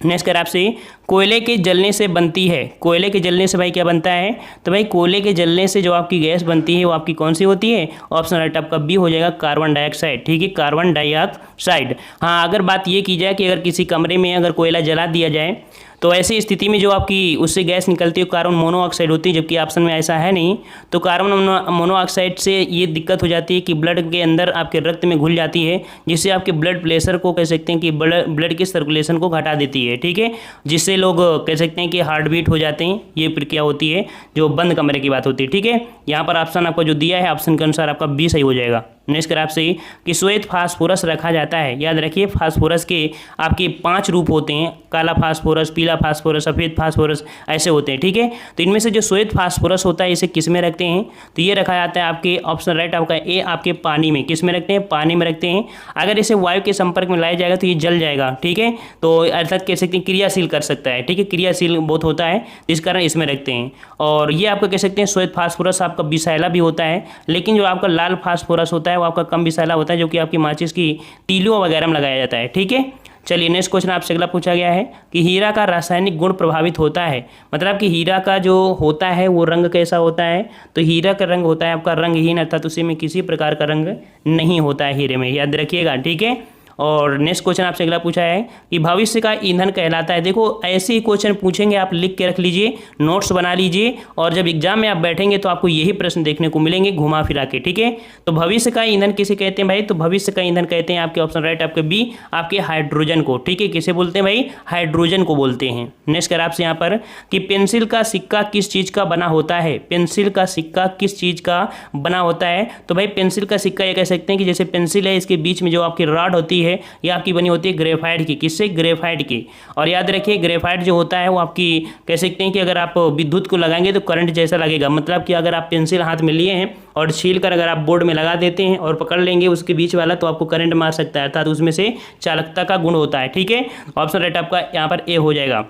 नेक्स्ट कर आपसे कोयले के जलने से बनती है। कोयले के जलने से भाई क्या बनता है? तो भाई कोयले के जलने से जो आपकी गैस बनती है वो आपकी कौन सी होती है? ऑप्शन राइट आपका बी हो जाएगा, कार्बन डाइऑक्साइड। ठीक है, कार्बन डाइऑक्साइड। हाँ, अगर बात ये की जाए कि अगर किसी कमरे में अगर कोयला जला दिया जाए तो ऐसी स्थिति में जो आपकी उससे गैस निकलती है कार्बन मोनोऑक्साइड होती है, जबकि ऑप्शन में ऐसा है नहीं। तो कार्बन मोनोऑक्साइड से ये दिक्कत हो जाती है कि ब्लड के अंदर आपके रक्त में घुल जाती है, जिससे आपके ब्लड प्रेशर को कह सकते हैं कि ब्लड की सर्कुलेशन को घटा देती है। ठीक है, जिससे लोग कह सकते हैं कि हार्ट बीट हो जाते हैं। ये प्रक्रिया होती है जो बंद कमरे की बात होती है। ठीक है, यहाँ पर ऑप्शन आपको जो दिया है, ऑप्शन के अनुसार आपका बी सही हो जाएगा। नेक्स्ट कर आपसे कि श्वेत फास्फोरस रखा जाता है। याद रखिए फास्फोरस के आपके 5 रूप होते हैं, काला फास्फोरस, पीला फास्फोरस, सफ़ेद फास्फोरस, ऐसे होते हैं। ठीक है, तो इनमें से जो श्वेत फास्फोरस होता है इसे किस में रखते हैं? तो ये रखा जाता है आपके ऑप्शन राइट आपका ए, आपके पानी में। किस में रखते हैं? पानी में रखते हैं। अगर इसे वायु के संपर्क में लाया जाएगा तो ये जल जाएगा। ठीक है, तो अर्थात कह सकते हैं क्रियाशील कर सकता है। ठीक है, क्रियाशील बहुत होता है, इस कारण इसमें रखते हैं। और ये आपका कह सकते हैं श्वेत फास्फोरस आपका विषैला भी होता है, लेकिन जो आपका लाल फास्फोरस होता है वो आपका कम विषैला होता है, जो कि आपकी माचिस की तीलियों वगैरह में लगाया जाता है। ठीक है, चलिए नेक्स्ट क्वेश्चन आपसे अगला पूछा गया है कि हीरा का रासायनिक गुण प्रभावित होता है। मतलब कि हीरा का जो होता है वो रंग कैसा होता है? तो हीरा का रंग होता है आपका रंगहीन, अर्थात उसी में किसी प्रकार का रंग नहीं होता है हीरे में, याद रखिएगा। ठीक है, और नेक्स्ट क्वेश्चन आपसे अगला पूछा है कि भविष्य का ईंधन कहलाता है। देखो ऐसे ही क्वेश्चन पूछेंगे, आप लिख के रख लीजिए, नोट्स बना लीजिए, और जब एग्जाम में आप बैठेंगे तो आपको यही प्रश्न देखने को मिलेंगे घुमा फिरा के। ठीक है, तो भविष्य का ईंधन किसे कहते हैं भाई? तो भविष्य का ईंधन कहते हैं आपके ऑप्शन राइट आपके बी, आपके हाइड्रोजन को। ठीक है, किसे बोलते हैं भाई? हाइड्रोजन को बोलते हैं। नेक्स्ट कर आपसे यहाँ पर कि पेंसिल का सिक्का किस चीज़ का बना होता है? पेंसिल का सिक्का किस चीज़ का बना होता है? तो भाई पेंसिल का सिक्का ये कह सकते हैं कि जैसे पेंसिल है, इसके बीच में जो आपकी रॉड होती है ये आपकी बनी होती है ग्रेफाइट की। किससे? ग्रेफाइट की। और याद रखिए ग्रेफाइट जो होता है वो आपकी कह सकते हैं कि अगर आप विद्युत को लगाएंगे तो करंट जैसा लगेगा। मतलब कि अगर आप पेंसिल हाथ में लिए हैं और छील कर अगर आप बोर्ड में लगा देते हैं और पकड़ लेंगे उसके बीच वाला, तो आपको करंट मार सकता है, अर्थात उसमें से चालकता का गुण होता है। ठीक है, ऑप्शन राइट आपका यहाँ पर ए हो जाएगा।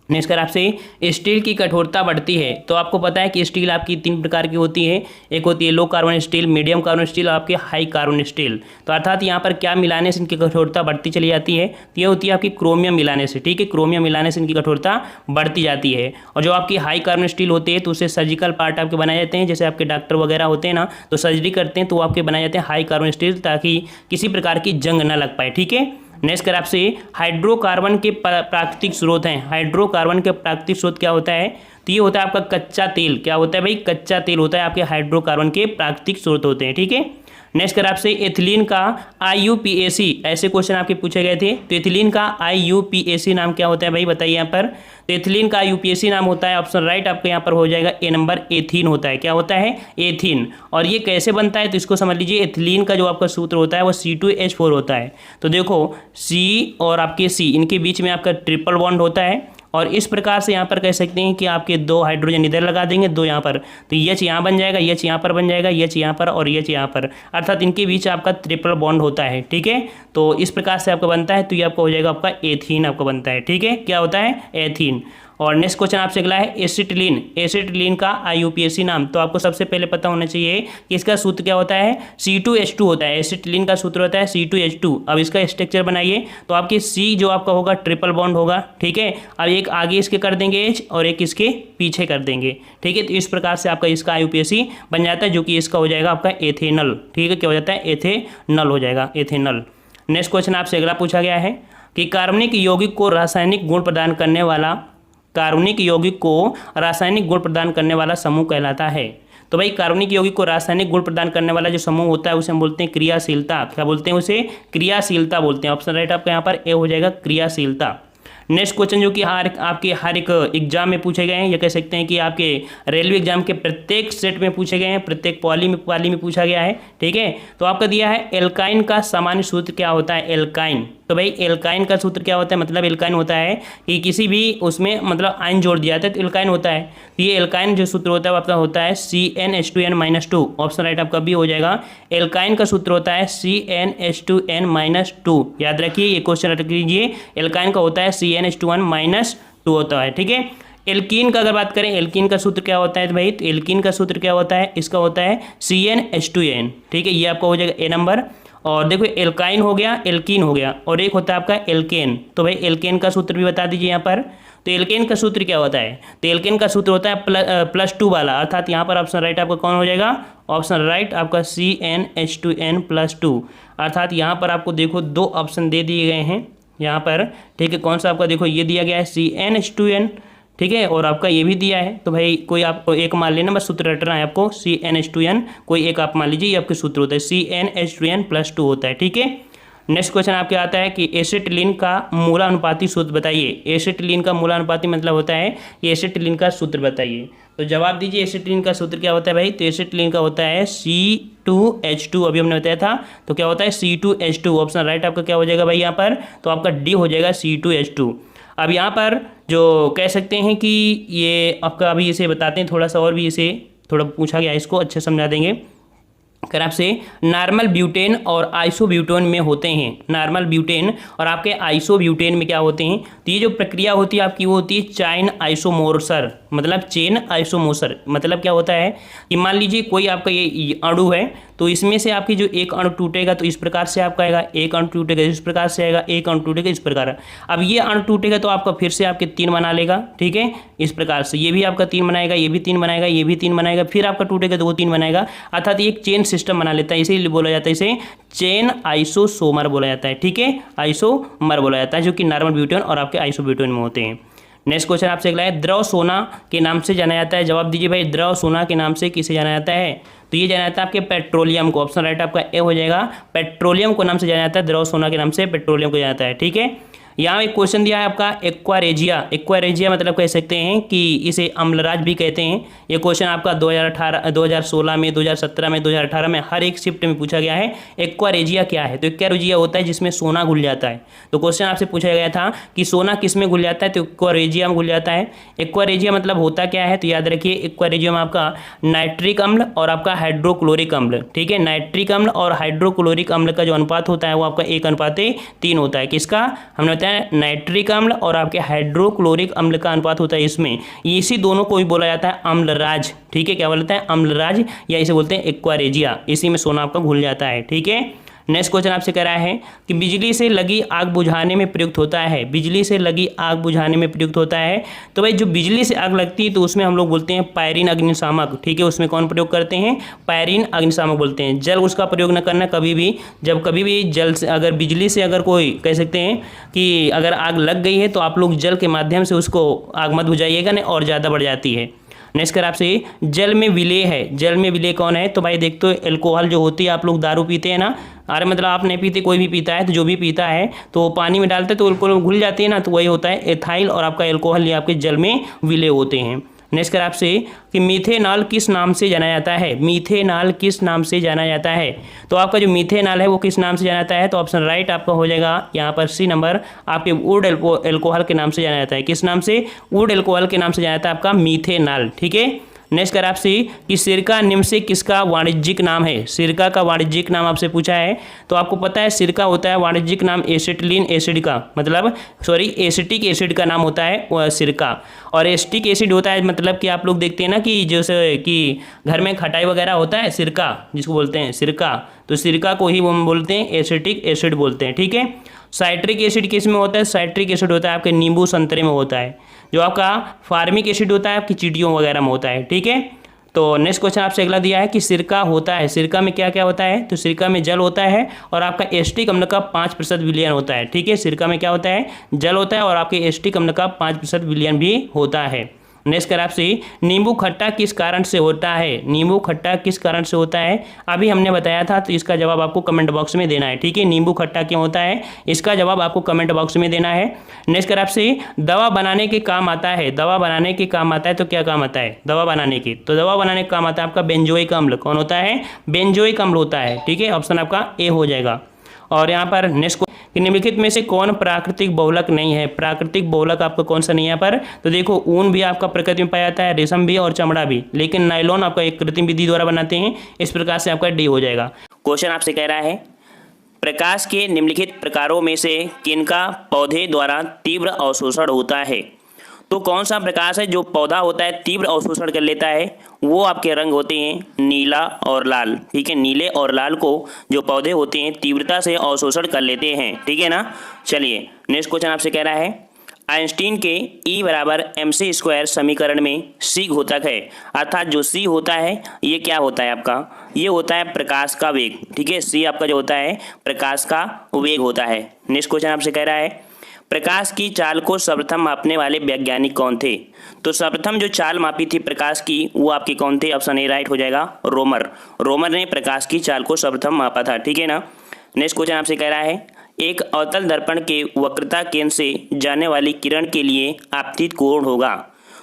नेक्स्ट कर आपसे स्टील की कठोरता बढ़ती है। तो आपको पता है कि स्टील आपकी 3 प्रकार की होती है, एक होती है low carbon steel, medium carbon steel और आपकी हाई कार्बन स्टील। तो अर्थात यहाँ पर क्या मिलाने से इनकी कठोरता बढ़ती चली जाती है? तो ये होती है आपकी क्रोमियम मिलाने से। ठीक है, क्रोमियम मिलाने से इनकी कठोरता बढ़ती जाती है। और जो आपकी हाई कार्बन स्टील होती है तो उससे सर्जिकल पार्ट आपके बनाए जाते हैं, जैसे आपके डॉक्टर वगैरह होते हैं ना, तो सर्जरी करते हैं तो वो आपके बनाए जाते हैं हाई कार्बन स्टील, ताकि किसी प्रकार की जंग न लग पाए। ठीक है, नेक्स्ट कर आपसे हाइड्रोकार्बन के प्राकृतिक स्रोत हैं। हाइड्रोकार्बन के प्राकृतिक स्रोत क्या होता है? तो ये होता है आपका कच्चा तेल। क्या होता है भाई? कच्चा तेल होता है आपके हाइड्रोकार्बन के प्राकृतिक स्रोत होते हैं। ठीक है, नेक्स्ट कर आपसे एथिलीन का IUPAC, ऐसे क्वेश्चन आपके पूछे गए थे। तो एथिलीन का IUPAC नाम क्या होता है भाई? बताइए यहाँ पर। तो एथिलीन का IUPAC नाम होता है, ऑप्शन राइट आपको यहाँ पर हो जाएगा ए नंबर, एथीन होता है। क्या होता है? एथीन। और ये कैसे बनता है तो इसको समझ लीजिए। एथिलीन का जो आपका सूत्र होता है वो C2H4 होता है। तो देखो C और आपके C इनके बीच में आपका ट्रिपल बॉन्ड होता है, और इस प्रकार से यहाँ पर कह सकते हैं कि आपके 2 हाइड्रोजन इधर लगा देंगे, 2 यहाँ पर, तो एच यहाँ बन जाएगा, एच यहाँ पर बन जाएगा, एच यहाँ पर और एच यहाँ पर, अर्थात इनके बीच आपका ट्रिपल बॉन्ड होता है। ठीक है, तो इस प्रकार से आपका बनता है, तो ये आपका हो जाएगा आपका एथीन आपका बनता है। ठीक है, क्या होता है? एथीन। और नेक्स्ट क्वेश्चन आपसे अगला है एसिटिलीन। एसिटिलीन का IUPAC नाम, तो आपको सबसे पहले पता होना चाहिए कि इसका सूत्र क्या होता है, C2H2 होता है। एसिटिलीन का सूत्र होता है C2H2। अब इसका स्ट्रक्चर बनाइए, तो आपके C जो आपका होगा ट्रिपल बॉन्ड होगा। ठीक है, अब एक आगे इसके कर देंगे H और एक इसके पीछे कर देंगे। ठीक है, तो इस प्रकार से आपका इसका IUPAC बन जाता है, जो कि इसका हो जाएगा आपका एथेनल। ठीक है, क्या हो जाता है? एथेनल हो जाएगा, एथेनल। नेक्स्ट क्वेश्चन आपसे अगला पूछा गया है कि कार्बनिक यौगिक को रासायनिक गुण प्रदान करने वाला, कार्बनिक यौगिक को रासायनिक गुण प्रदान करने वाला समूह कहलाता है। तो भाई कार्बनिक यौगिक को रासायनिक गुण प्रदान करने वाला जो समूह होता है उसे हम बोलते हैं क्रियाशीलता। क्या बोलते हैं? उसे क्रियाशीलता बोलते हैं। ऑप्शन राइट आपका यहाँ पर ए हो जाएगा, क्रियाशीलता। नेक्स्ट क्वेश्चन जो कि हर एक एग्जाम में पूछे गए हैं, या कह सकते हैं कि आपके रेलवे एग्जाम के प्रत्येक सेट में पूछे गए हैं, प्रत्येक पाली में पूछा गया है। ठीक है, तो आपका दिया है एल्काइन का सामान्य सूत्र क्या होता है? एल्काइन। तो भाई एल्काइन का सूत्र क्या होता है? मतलब एल्काइन होता है कि किसी भी उसमें मतलब आयन जोड़ दिया जाता है तो एल्काइन होता है। तो ये एल्काइन जो सूत्र होता है वो आपका होता है CnH2n-2। ऑप्शन राइट आपका बी हो जाएगा। एल्काइन का सूत्र होता है CnH2n-2। याद रखिए, ये क्वेश्चन रख लीजिए, एल्काइन का होता है CnH2n-2 होता है। ठीक है, एल्कीन का अगर बात करें, एल्कीन का सूत्र क्या होता है? तो भाई तो एल्कीन का सूत्र क्या होता है? इसका होता है CnH2n। ठीक है, ये आपका हो जाएगा ए नंबर। और देखो एल्काइन हो गया, एल्कीन हो गया, और एक होता है आपका एल्केन। तो भाई एल्केन का सूत्र भी बता दीजिए यहाँ पर। तो एल्केन का सूत्र क्या होता है? तो एल्केन का सूत्र होता है +2 वाला, अर्थात यहाँ पर ऑप्शन राइट आपका कौन हो जाएगा? ऑप्शन राइट आपका CnH2n+2। अर्थात यहाँ पर आपको देखो 2 ऑप्शन दे दिए गए हैं यहाँ पर। ठीक है, कौन सा आपका देखो ये दिया गया है CnH2n। ठीक है, और आपका ये भी दिया है। तो भाई कोई आपको एक मान लेना, बस सूत्र रटना है आपको, CnH2n कोई एक आप मान लीजिए, ये आपके सूत्र होता है CnH2n+2 होता है। ठीक है, नेक्स्ट क्वेश्चन आपके आता है कि एसिटिलीन का मूलानुपाती सूत्र बताइए। एसिटिलीन का मूलानुपाती मतलब होता है कि एसिटिलीन का सूत्र बताइए। तो जवाब दीजिए, एसिटिलीन का सूत्र क्या होता है भाई? तो एसिटिलीन का होता है C2H2। अभी हमने बताया था, तो क्या होता है? C2H2। ऑप्शन राइट आपका क्या हो जाएगा भाई यहाँ पर? तो आपका डी हो जाएगा, C2H2। अब यहाँ पर जो कह सकते हैं कि ये आपका अभी इसे बताते हैं थोड़ा सा, और भी इसे थोड़ा पूछा गया, इसको अच्छे समझा देंगे। अगर आपसे नॉर्मल ब्यूटेन और आइसोब्यूटेन में होते हैं, नॉर्मल ब्यूटेन और आपके आइसोब्यूटेन में क्या होते हैं, तो ये जो प्रक्रिया होती है आपकी वो होती है चेन आइसोमोर्सर, मतलब चेन आइसोमोर्सर। मतलब क्या होता है कि मान लीजिए कोई आपका ये अणु है, तो इसमें से आपकी जो एक अणु टूटेगा तो इस प्रकार से आपका आएगा, एक अणु टूटेगा इस प्रकार से आएगा, एक अणु टूटेगा इस प्रकार। अब ये अणु टूटेगा तो आपका फिर से आपके 3 बना लेगा। ठीक है, इस प्रकार से ये भी आपका 3 बनाएगा, ये भी 3 बनाएगा, ये भी 3 बनाएगा, फिर आपका टूटेगा तो वो 3 बनाएगा। अर्थात एक चेन सिस्टम बना लेता है, इसीलिए बोला जाता है इसे चेन आइसोसोमर बोला जाता है। ठीक है, आइसोमर बोला जाता है, जो कि नॉर्मल ब्यूटेन और आपके आइसोब्यूटेन में होते हैं। नेक्स्ट क्वेश्चन आपसे अगला है, द्रव सोना के नाम से जाना जाता है। जवाब दीजिए भाई, द्रव सोना के नाम से किसे जाना जाता है? तो ये जाना जाता है आपके पेट्रोलियम को। ऑप्शन राइट आपका ए हो जाएगा, पेट्रोलियम को नाम से जाना जाता है, द्रव सोना के नाम से पेट्रोलियम को जाना जाता है। ठीक है, यहाँ एक क्वेश्चन दिया है आपका एक्वारेजिया। एक्वारेजिया मतलब कह सकते हैं कि इसे अम्लराज भी कहते हैं। ये क्वेश्चन आपका 2018, 2016 में, 2017 में, 2018 में हर एक शिफ्ट में पूछा गया है। एक्वारेजिया क्या है? तो एक्वारेजिया होता है जिसमें सोना घुल जाता है। तो क्वेश्चन आपसे पूछा गया था कि सोना किस में घुल जाता है, तो एक्वारेजिया में घुल जाता है। एक्वारेजिया मतलब होता क्या है? तो याद रखिए, एक्वारेजिया में आपका नाइट्रिक अम्ल और आपका हाइड्रोक्लोरिक अम्ल, ठीक है, नाइट्रिक अम्ल और हाइड्रोक्लोरिक अम्ल का जो अनुपात होता है वो आपका 1:3 होता है। किसका? हमने नाइट्रिक अम्ल और आपके हाइड्रोक्लोरिक अम्ल का अनुपात होता है इसमें। इसी दोनों को भी बोला जाता है अम्लराज। ठीक है, क्या बोलता है? अम्लराज, या इसे बोलते हैं एक्वारेजिया। इसी में सोना आपका घुल जाता है। ठीक है, नेक्स्ट क्वेश्चन आपसे कह रहा है कि बिजली से लगी आग बुझाने में प्रयुक्त होता है। बिजली से लगी आग बुझाने में प्रयुक्त होता है। तो भाई जो बिजली से आग लगती है तो उसमें हम लोग बोलते हैं पायरीन अग्निशामक। ठीक है, उसमें कौन प्रयोग करते हैं? पायरीन अग्निशामक बोलते हैं। जल उसका प्रयोग न करना कभी भी। जब कभी भी जल से अगर बिजली से अगर कोई कह सकते हैं कि अगर आग लग गई है तो आप लोग जल के माध्यम से उसको आग मत बुझाइएगा, नहीं और ज़्यादा बढ़ जाती है। नेक्स्ट कर आपसे, जल में विलेय है। जल में विलेय कौन है? तो भाई देख तो एल्कोहल जो होती है, आप लोग दारू पीते हैं ना, अरे मतलब आप नहीं पीते, कोई भी पीता है, तो जो भी पीता है तो पानी में डालते तो एल्कोहल घुल जाती है ना, तो वही होता है एथाइल और आपका एल्कोहल, ये आपके जल में विलेय होते हैं। नेक्स्ट कर आपसे कि मीथेनॉल किस नाम से जाना जाता है, मीथेनॉल किस नाम से जाना जाता है। तो आपका जो मीथेनॉल है वो किस नाम से जाना जाता है, तो ऑप्शन राइट आपका हो जाएगा यहाँ पर सी नंबर, आपके वुड एल्कोहल के नाम से जाना जाता है। किस नाम से, वुड एल्कोहल के नाम से जाना जाता है आपका मीथेनॉल, ठीक है। नेक्स्ट कर आपसे कि सिरका निम्न से किसका वाणिज्यिक नाम है, सिरका का वाणिज्यिक नाम आपसे पूछा है। तो आपको पता है सिरका होता है वाणिज्यिक नाम एसिटिलीन एसिड का, मतलब सॉरी एसिटिक एसिड का नाम होता है वह सिरका। और एसिटिक एसिड होता है मतलब कि आप लोग देखते हैं ना कि जैसे कि घर में खटाई वगैरह होता है, सिरका जिसको बोलते हैं सिरका, तो सिरका को ही हम बोलते हैं एसिटिक एसिड बोलते हैं, ठीक है। साइट्रिक एसिड किस में होता है, साइट्रिक एसिड होता है आपके नींबू संतरे में होता है। जो आपका फार्मिक एसिड होता है आपकी चींटियों वगैरह में होता है, ठीक है। तो नेक्स्ट क्वेश्चन आपसे अगला दिया है कि सिरका होता है, सिरका में क्या क्या होता है, तो सिरका में जल होता है और आपका एसिटिक अम्ल का 5% विलयन होता है, ठीक है। सिरका में क्या होता है, जल होता है और आपके एसिटिक अम्ल का 5% विलयन भी होता है। नेक्स्ट कर आपसे नींबू खट्टा किस कारण से होता है, नींबू खट्टा किस कारण से होता है, अभी हमने बताया था, तो इसका जवाब आपको कमेंट बॉक्स में देना है, ठीक है। नींबू खट्टा क्यों होता है, इसका जवाब आपको कमेंट बॉक्स में देना है। नेक्स्ट कर आपसे दवा बनाने के काम आता है, दवा बनाने के काम आता है, तो क्या काम आता है दवा बनाने के, तो दवा बनाने का काम आता है आपका बेंजोइक अम्ल। कौन होता है, बेंजोइक अम्ल होता है, ठीक है। ऑप्शन आपका ए हो जाएगा। और यहाँ पर नेक्स्ट कि निम्नलिखित में से कौन प्राकृतिक बहुलक नहीं है, प्राकृतिक बहुलक आपका कौन सा नहीं है यहाँ पर, तो देखो ऊन भी आपका प्रकृति में पाया जाता है, रेशम भी और चमड़ा भी, लेकिन नायलॉन आपका एक कृत्रिम विधि द्वारा बनाते हैं। इस प्रकार से आपका डी हो जाएगा। क्वेश्चन आपसे कह रहा है प्रकाश के निम्नलिखित प्रकारों में से किनका पौधे द्वारा तीव्र अवशोषण होता है। तो कौन सा प्रकाश है जो पौधा होता है तीव्र अवशोषण कर लेता है, वो आपके रंग होते हैं नीला और लाल, ठीक है। नीले और लाल को जो पौधे होते हैं तीव्रता से अवशोषण कर लेते हैं, ठीक है ना। चलिए नेक्स्ट क्वेश्चन आपसे कह रहा है आइंस्टीन के E बराबर mc² समीकरण में c घोतक है, अर्थात जो c होता है ये क्या होता है आपका, ये होता है प्रकाश का वेग, ठीक है। c आपका जो होता है प्रकाश का वेग होता है। नेक्स्ट क्वेश्चन आपसे कह रहा है प्रकाश की चाल को सर्वप्रथम मापने वाले वैज्ञानिक कौन थे। तो सर्वप्रथम जो चाल मापी थी प्रकाश की वो आपके कौन थे, ऑप्शन ए राइट हो जाएगा रोमर। रोमर ने प्रकाश की चाल को सर्वप्रथम मापा था, ठीक है ना। नेक्स्ट क्वेश्चन आपसे कह रहा है एक अवतल दर्पण के वक्रता केंद्र से जाने वाली किरण के लिए आपतित कोण होगा।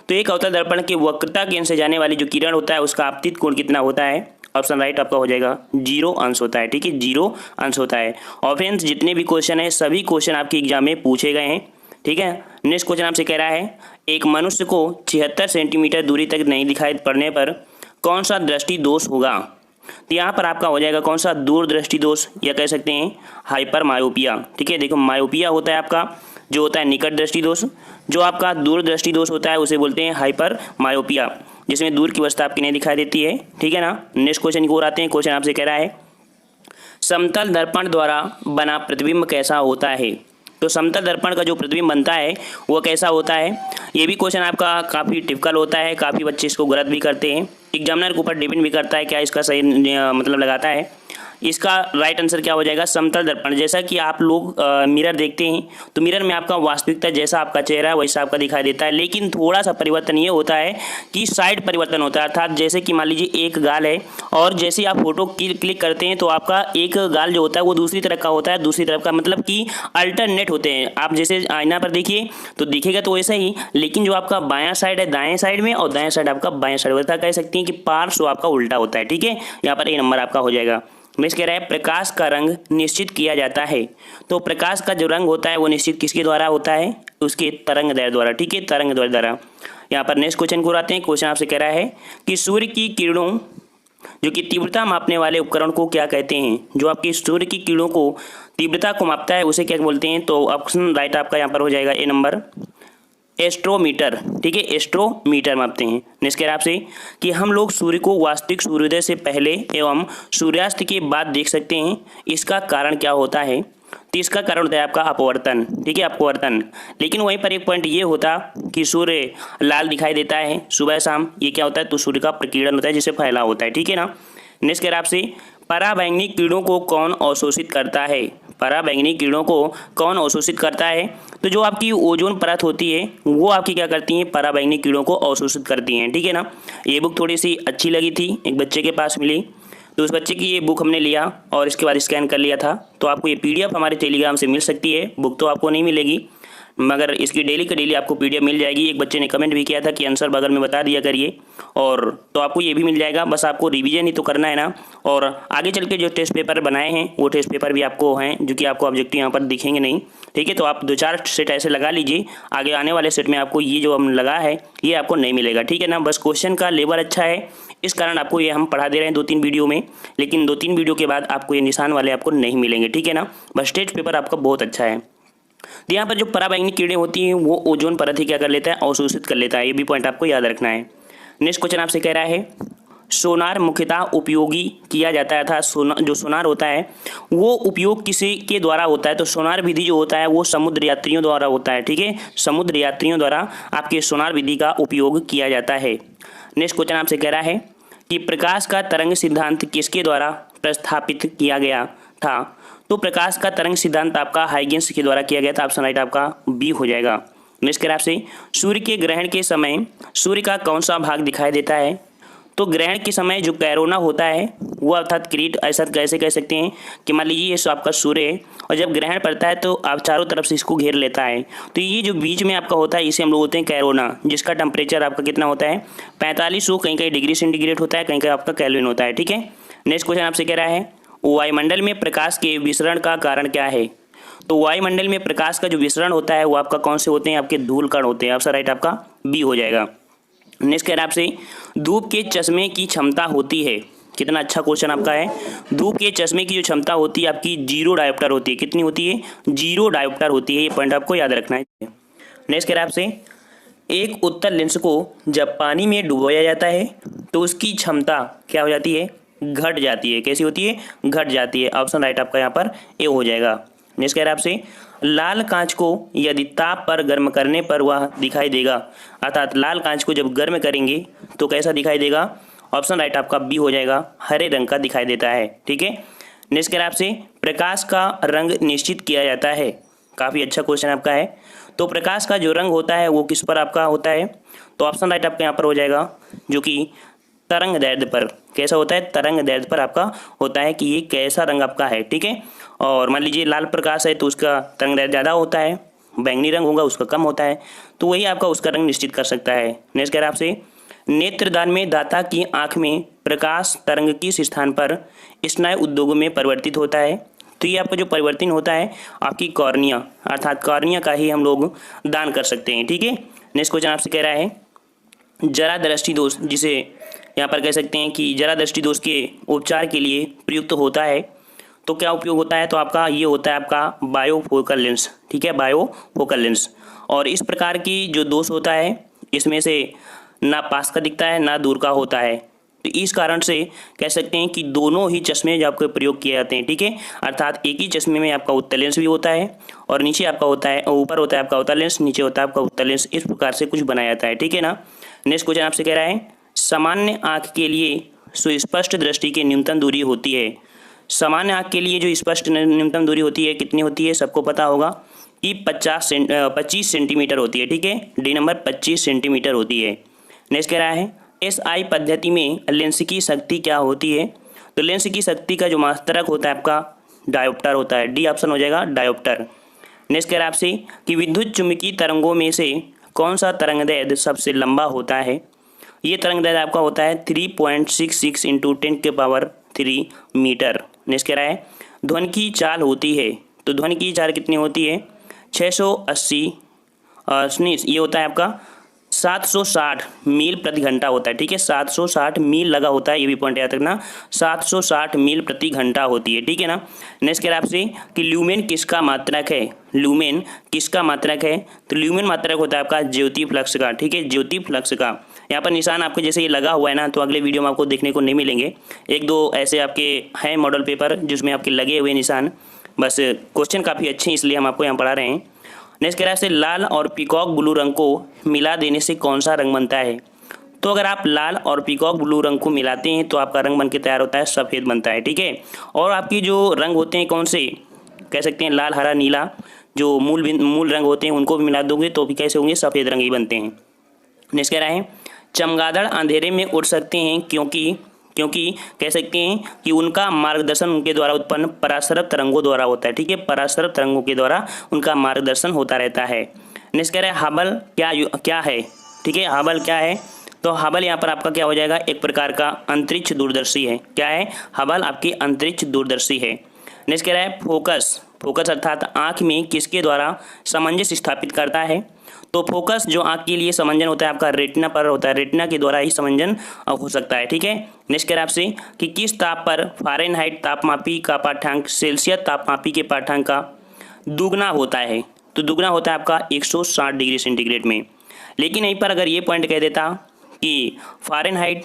तो एक अवतल दर्पण के वक्रता केंद्र से जाने वाली जो किरण होता है उसका आपतित कोण कितना होता है, ऑप्शन राइट आपका हो जाएगा 0 अंश होता है, ठीक है। 0 अंश होता है। और फ्रेंड्स जितने भी क्वेश्चन है सभी क्वेश्चन आपके एग्जाम में पूछे गए हैं, ठीक है। नेक्स्ट क्वेश्चन आपसे कह रहा है एक मनुष्य को 76 सेंटीमीटर दूरी तक नहीं दिखाई पड़ने पर कौन सा दृष्टि दोष होगा। तो यहाँ पर आपका हो जाएगा कौन सा दूरदृष्टि दोष, या कह सकते हैं हाइपर मायोपिया, ठीक है। देखो मायोपिया होता है आपका जो होता है निकट दृष्टि दोष, जो आपका दूरदृष्टि दोष होता है उसे बोलते हैं हाइपर मायोपिया, जिसमें दूर की वस्तु आपकी नहीं दिखाई देती है, ठीक है ना। नेक्स्ट क्वेश्चन की ओर आते हैं। क्वेश्चन आपसे कह रहा है समतल दर्पण द्वारा बना प्रतिबिंब कैसा होता है। तो समतल दर्पण का जो प्रतिबिंब बनता है वो कैसा होता है, ये भी क्वेश्चन आपका काफ़ी टिपिकल होता है, काफ़ी बच्चे इसको गलत भी करते हैं, एग्जामिनर के ऊपर डिपेंड भी करता है क्या इसका सही मतलब लगाता है। इसका राइट आंसर क्या हो जाएगा, समतल दर्पण। जैसा कि आप लोग मिरर देखते हैं तो मिरर में आपका वास्तविकता जैसा आपका चेहरा है वैसा आपका दिखाई देता है, लेकिन थोड़ा सा परिवर्तन ये होता है कि साइड परिवर्तन होता है। अर्थात जैसे कि मान लीजिए एक गाल है और जैसे आप फोटो क्लिक करते हैं तो आपका एक गाल जो होता है वो दूसरी तरफ का होता है, दूसरी तरफ का मतलब कि अल्टरनेट होते हैं। आप जैसे आईना पर देखिए तो दिखेगा तो वैसा ही, लेकिन जो आपका बायां साइड है दाएं साइड में और दाएं साइड आपका बाएं साइड होता है, कह सकते हैं कि पार्श्व आपका उल्टा होता है, ठीक है। यहाँ पर ए नंबर आपका हो जाएगा। नेक्स्ट कह रहा है प्रकाश का रंग निश्चित किया जाता है। तो प्रकाश का जो रंग होता है वो निश्चित किसके द्वारा होता है, उसके तरंग दैर्ध्य द्वारा, ठीक है, तरंग दैर्ध्य द्वारा। यहाँ पर नेक्स्ट क्वेश्चन को आते हैं। क्वेश्चन आपसे कह रहा है कि सूर्य की किरणों जो कि तीव्रता मापने वाले उपकरण को क्या कहते हैं। जो आपकी सूर्य की किरणों को तीव्रता को मापता है उसे क्या बोलते हैं, तो ऑप्शन राइट आपका यहाँ पर हो जाएगा ए नंबर एस्ट्रोमीटर, ठीक है, एस्ट्रोमीटर मापते हैं। नेक्स्ट कह रहा है आपसे कि हम लोग सूर्य को वास्तविक सूर्योदय से पहले एवं सूर्यास्त के बाद देख सकते हैं, इसका कारण क्या होता है। तो इसका कारण होता है आपका अपवर्तन, ठीक है, अपवर्तन। लेकिन वहीं पर एक पॉइंट ये होता कि सूर्य लाल दिखाई देता है सुबह शाम, ये क्या होता है, तो सूर्य का प्रकीर्णन होता है जिससे फैला होता है, ठीक है ना। नेक्स्ट कह रहा है आपसे पराबैंगनी किरणों को कौन अवशोषित करता है। पराबैंगनी किरणों को कौन अवशोषित करता है, तो जो आपकी ओजोन परत होती है वो आपकी क्या करती हैं, पराबैंगनी किरणों को अवशोषित करती हैं, ठीक है ना। ये बुक थोड़ी सी अच्छी लगी थी, एक बच्चे के पास मिली तो उस बच्चे की ये बुक हमने लिया और इसके बाद स्कैन कर लिया था। तो आपको ये PDF हमारे टेलीग्राम से मिल सकती है, बुक तो आपको नहीं मिलेगी। मगर इसकी डेली का डेली आपको PDF मिल जाएगी। एक बच्चे ने कमेंट भी किया था कि आंसर बगल में बता दिया करिए, और तो आपको ये भी मिल जाएगा। बस आपको रिवीजन ही तो करना है ना। और आगे चल के जो टेस्ट पेपर बनाए हैं वो टेस्ट पेपर भी आपको हैं, जो कि आपको ऑब्जेक्टिव यहाँ पर दिखेंगे नहीं, ठीक है। तो आप 2-4 सेट ऐसे लगा लीजिए, आगे आने वाले सेट में आपको ये जो हम लगा है ये आपको नहीं मिलेगा, ठीक है ना। बस क्वेश्चन का लेवल अच्छा है, इस कारण आपको ये हम पढ़ा दे रहे हैं 2-3 वीडियो में, लेकिन 2-3 वीडियो के बाद आपको ये निशान वाले आपको नहीं मिलेंगे, ठीक है ना। बस टेस्ट पेपर आपका बहुत अच्छा है। तो यहाँ पर जो पराबैंगनी किरणें होती हैं वो ओजोन परत ही क्या कर लेता है, अवशोषित कर लेता है। ये भी पॉइंट आपको याद रखना है। नेक्स्ट क्वेश्चन आपसे कह रहा है सोनार मुख्यतः उपयोगी किया जाता है, अर्थात जो सोनार होता है वो उपयोग किसी के द्वारा होता है। तो सोनार विधि जो होता है वो समुद्र यात्रियों द्वारा होता है, ठीक है। समुद्र यात्रियों द्वारा आपके सोनार विधि का उपयोग किया जाता है। नेक्स्ट क्वेश्चन आपसे कह रहा है कि प्रकाश का तरंग सिद्धांत किसके द्वारा प्रस्थापित किया गया था। तो प्रकाश का तरंग सिद्धांत आपका हाइगेंस के द्वारा किया गया था। ऑप्शन राइट आपका बी हो जाएगा। नेक्स्ट कह आपसे सूर्य के ग्रहण के समय सूर्य का कौन सा भाग दिखाई देता है। तो ग्रहण के समय जो कैरोना होता है वो अर्थात किरीट, ऐसा कैसे कह सकते हैं कि मान लीजिए ये आपका सूर्य है और जब ग्रहण पड़ता है तो आप चारों तरफ से इसको घेर लेता है। तो ये जो बीच में आपका होता है इसे हम लोग होते हैं कैरोना, जिसका टेम्परेचर आपका कितना होता है 4500 कहीं कहीं डिग्री सेंटीग्रेड होता है, कहीं कहीं आपका केल्विन होता है, ठीक है। नेक्स्ट क्वेश्चन आपसे कह रहा है वायुमंडल में प्रकाश के विसरण का कारण क्या है। तो वायुमंडल में प्रकाश का जो विसरण होता है वो आपका कौन से होते हैं, आपके धूल कण होते हैं। ऑप्शन राइट आपका बी हो जाएगा। नेक्स्ट कह रहा है आपसे धूप के चश्मे की क्षमता होती है। कितना अच्छा क्वेश्चन आपका है। धूप के चश्मे की जो क्षमता होती है आपकी 0 डायोप्टर होती है। कितनी होती है, 0 डायोप्टर होती है। ये पॉइंट आपको याद रखना है। नेक्स्ट कह रहा है आपसे एक उत्तल लेंस को जब पानी में डुबोया जाता है तो उसकी क्षमता क्या हो जाती है, घट जाती है। कैसी होती है, घट जाती है। ऑप्शन राइट आपका यहाँ पर ए हो जाएगा। नेक्स्ट कह रहा है आपसे लाल कांच को यदि ताप पर गर्म करने पर वह दिखाई देगा, अर्थात लाल कांच को जब गर्म करेंगे तो कैसा दिखाई देगा। ऑप्शन राइट आपका बी हो जाएगा, हरे रंग का दिखाई देता है, ठीक है। नेक्स्ट कह रहा है आपसे प्रकाश का रंग निश्चित किया जाता है। काफ़ी अच्छा क्वेश्चन आपका है। तो प्रकाश का जो रंग होता है वो किस पर आपका होता है। तो ऑप्शन राइट आपका यहाँ पर हो जाएगा, जो कि तरंग दैर्ध्य पर। कैसा होता है, तरंग दैर्ध्य पर आपका होता है कि ये कैसा रंग आपका है, ठीक है। और मान लीजिए लाल प्रकाश है तो उसका तरंग दैर्ध्य ज़्यादा होता है, बैंगनी रंग होगा उसका कम होता है, तो वही आपका उसका रंग निश्चित कर सकता है। नेक्स्ट कह रहा है आपसे नेत्रदान में दाता की आँख में प्रकाश तरंग किस स्थान पर स्नायु उद्योगों में परिवर्तित होता है। तो ये आपका जो परिवर्तन होता है आपकी कॉर्निया, अर्थात कॉर्निया का ही हम लोग दान कर सकते हैं, ठीक है। नेक्स्ट क्वेश्चन आपसे कह रहा है जरा दृष्टि दोष, जिसे यहाँ पर कह सकते हैं कि जरा दृष्टि दोष के उपचार के लिए प्रयुक्त होता है। तो क्या उपयोग होता है, तो आपका ये होता है आपका बायोफोकल लेंस, ठीक है, बायोफोकल लेंस। और इस प्रकार की जो दोष होता है इसमें से ना पास का दिखता है ना दूर का होता है। तो इस कारण से कह सकते हैं कि दोनों ही चश्मे जो आपके प्रयोग किए जाते हैं, ठीक है। अर्थात एक ही चश्मे में आपका उत्तल लेंस भी होता है और नीचे आपका होता है, ऊपर होता है आपका उत्तल लेंस, नीचे होता है आपका उत्तल लेंस। इस प्रकार से कुछ बनाया जाता है, ठीक है ना। नेक्स्ट क्वेश्चन आपसे कह रहा है सामान्य आँख के लिए सुस्पष्ट दृष्टि की न्यूनतम दूरी होती है। सामान्य आँख के लिए जो स्पष्ट न्यूनतम दूरी होती है कितनी होती है, सबको पता होगा कि 25 सेंटीमीटर होती है, ठीक है। डी नंबर 25 सेंटीमीटर होती है। नेक्स्ट कह रहा है SI पद्धति में लेंस की शक्ति क्या होती है। तो लेंस की शक्ति का जो मात्रक होता है आपका डायोप्टर होता है। डी ऑप्शन हो जाएगा डायोप्टर। नेक्स्ट कह रहा है आपसे कि विद्युत चुम्बकीय तरंगों में से कौन सा तरंगदैर्ध्य सबसे लंबा होता है। ये तरंगदैर्ध्य आपका होता है 3.66 × 10⁻³ मीटर। नेक्स्ट कह रहा है ध्वनि की चाल होती है। तो ध्वनि की चाल कितनी होती है 680 ये होता है आपका 760 मील प्रति घंटा होता है, ठीक है। 760 मील लगा होता है, ये भी पॉइंट याद रखना। 760 मील प्रति घंटा होती है, ठीक है ना। नेक्स्ट कह रहा है आपसे कि ल्यूमेन किसका मात्रक है। ल्यूमेन किसका मात्रक है। तो ल्यूमेन मात्रक होता है आपका ज्योति फ्लक्स का, ठीक है, ज्योति फ्लक्स का। यहाँ पर निशान आपके जैसे ये लगा हुआ है ना, तो अगले वीडियो में आपको देखने को नहीं मिलेंगे। 1-2 ऐसे आपके हैं मॉडल पेपर जिसमें आपके लगे हुए निशान, बस क्वेश्चन काफ़ी अच्छे हैं इसलिए हम आपको यहाँ पढ़ा रहे हैं। नेक्स्ट कह रहा है लाल और पीकॉक ब्लू रंग को मिला देने से कौन सा रंग बनता है। तो अगर आप लाल और पीकॉक ब्लू रंग को मिलाते हैं तो आपका रंग बनके तैयार होता है सफ़ेद बनता है, ठीक है। और आपकी जो रंग होते हैं कौन से कह सकते हैं लाल हरा नीला, जो मूल रंग होते हैं उनको भी मिला दोगे तो भी कैसे होंगे, सफ़ेद रंग ही बनते हैं। नेक्स्ट कह रहा है चमगादड़ अंधेरे में उड़ सकते हैं क्योंकि कह सकते हैं कि उनका मार्गदर्शन उनके द्वारा उत्पन्न परासरब तरंगों द्वारा होता है, ठीक है। परासरब तरंगों के द्वारा उनका मार्गदर्शन होता रहता है। नेक्स्ट कह रहा है हबल क्या है, ठीक है, हबल क्या है, तो हबल यहाँ पर आपका क्या हो जाएगा, एक प्रकार का अंतरिक्ष दूरदर्शी है। क्या है, हबल आपकी अंतरिक्ष दूरदर्शी है। नेक्स्ट कह रहा है फोकस, फोकस अर्थात आँख में किसके द्वारा सामंजस्य स्थापित करता है, तो फोकस जो आँख के लिए समंजन होता है आपका रेटिना पर होता है, रेटिना के द्वारा ही समंजन हो सकता है, ठीक है। नेक्स्ट कह रहा है आपसे कि किस ताप पर फ़ारेनहाइट तापमापी का पाठ्यांक सेल्सियस तापमापी के पाठ्यांक का दुगना होता है, तो दुगना होता है आपका 160 डिग्री सेंटीग्रेड में। लेकिन यहीं पर अगर ये पॉइंट कह देता कि फ़ारेनहाइट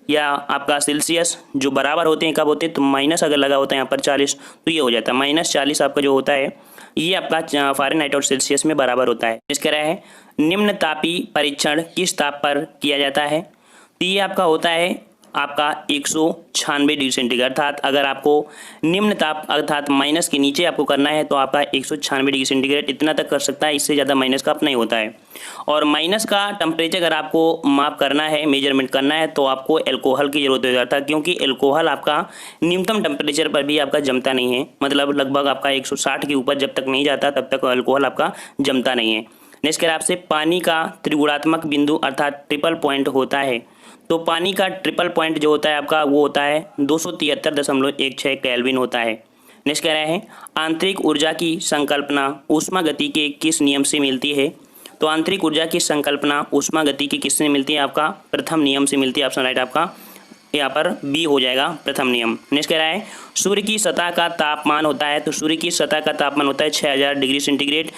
या आपका सेल्सियस जो बराबर होते हैं, कब होते हैं, तो माइनस अगर लगा होता है यहाँ पर 40, तो ये हो जाता है -40 आपका जो होता है ये आपका फ़ारेनहाइट और सेल्सियस में बराबर होता है। इस कह रहा है निम्न तापी परीक्षण किस ताप पर किया जाता है, तो ये आपका होता है आपका 196 डिग्री सेंटीग्रेड, अर्थात अगर आपको निम्न ताप अर्थात माइनस के नीचे आपको करना है तो आपका 196 डिग्री सेंटीग्रेड इतना तक कर सकता है, इससे ज़्यादा माइनस का आप नहीं होता है। और माइनस का टेम्परेचर अगर आपको माप करना है, मेजरमेंट करना है, तो आपको एल्कोहल की जरूरत हो जाता है, क्योंकि एल्कोहल आपका न्यूनतम टेम्परेचर पर भी आपका जमता नहीं है, मतलब लगभग आपका 160 के ऊपर जब तक नहीं जाता तब तक एल्कोहल आपका जमता नहीं है। नेक्स्ट कह रहा है आपसे पानी का त्रिगुणात्मक बिंदु अर्थात ट्रिपल पॉइंट होता है, तो पानी का ट्रिपल पॉइंट जो होता है आपका वो होता है 273.16 केल्विन होता है। नेक्स्ट कह रहा है आंतरिक ऊर्जा की संकल्पना ऊष्मागति के किस नियम से मिलती है, तो आंतरिक ऊर्जा की संकल्पना ऊष्मागति की किससे मिलती है, आपका प्रथम नियम से मिलती है। ऑप्शन राइट आपका यहाँ पर बी हो जाएगा, प्रथम नियम। नेक्स्ट कह रहा है सूर्य की सतह का तापमान होता है, तो सूर्य की सतह का तापमान होता है 6000 डिग्री सेंटीग्रेड,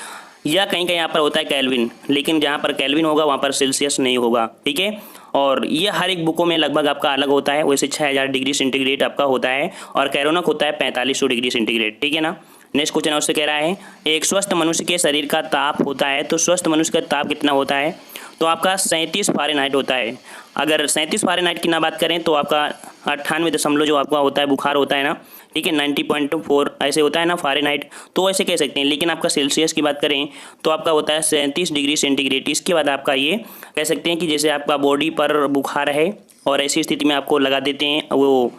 या कहीं कहीं यहाँ पर होता है केल्विन, लेकिन जहाँ पर केल्विन होगा वहाँ पर सेल्सियस नहीं होगा, ठीक है। और ये हर एक बुकों में लगभग आपका अलग होता है, वैसे 6000 डिग्री सेंटीग्रेड आपका होता है, और कैरोनक होता है 4500 डिग्री सेंटीग्रेड, ठीक है ना। नेक्स्ट क्वेश्चन उससे कह रहा है एक स्वस्थ मनुष्य के शरीर का ताप होता है, तो स्वस्थ मनुष्य का ताप कितना होता है, तो आपका 37 फ़ारेनहाइट होता है। अगर 37 फ़ारेनहाइट की ना बात करें तो आपका 98 जो आपका होता है बुखार होता है ना, ठीक है, 90.4 ऐसे होता है ना फ़ारेनहाइट, तो ऐसे कह सकते हैं। लेकिन आपका सेल्सियस की बात करें तो आपका होता है 37 डिग्री सेंटीग्रेड। इसके बाद आपका ये कह सकते हैं कि जैसे आपका बॉडी पर बुखार है और ऐसी स्थिति में आपको लगा देते हैं वो,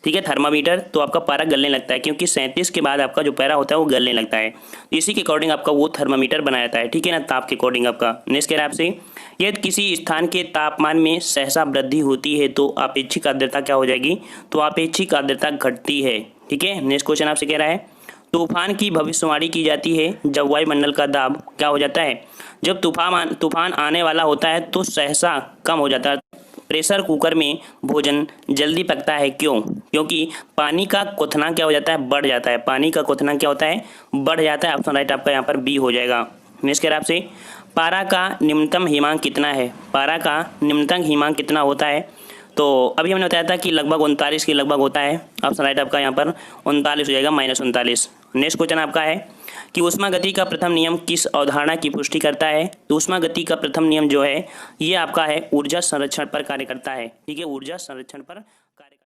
ठीक है, थर्मामीटर, तो आपका पारा गलने लगता है, क्योंकि 37 के बाद आपका जो पारा होता है वो गलने लगता है, तो इसी के अकॉर्डिंग आपका वो थर्मामीटर बनाया जाता है, ठीक है ना, ताप के अकॉर्डिंग आपका। नेक्स्ट कह रहा है आपसे यदि किसी स्थान के तापमान में सहसा वृद्धि होती है तो अपेक्षित आर्द्रता क्या हो जाएगी, तो अपेक्षित आर्द्रता घटती है, ठीक है। नेक्स्ट क्वेश्चन आपसे कह रहा है तूफान की भविष्यवाणी की जाती है जब वायुमंडल का दाब क्या हो जाता है, जब तूफान आने वाला होता है तो सहसा कम हो जाता है। प्रेशर कुकर में भोजन जल्दी पकता है, क्यों, क्योंकि पानी का क्वथनांक क्या हो जाता है, बढ़ जाता है, पानी का क्वथनांक क्या होता है, बढ़ जाता है। ऑप्शन राइट आपका यहाँ पर बी हो जाएगा। नेक्स्ट कह रहा है आपसे पारा का निम्नतम हिमांक कितना है, पारा का निम्नतम हिमांक कितना होता है, तो अभी हमने बताया था कि लगभग 39 के लगभग होता है। ऑप्शन राइट आपका यहाँ पर 39 हो जाएगा, -39। नेक्स्ट क्वेश्चन आपका है कि ऊष्मागति का प्रथम नियम किस अवधारणा की पुष्टि करता है, तो ऊष्मागति का प्रथम नियम जो है ये आपका है ऊर्जा संरक्षण पर कार्य करता है, ठीक है, ऊर्जा संरक्षण पर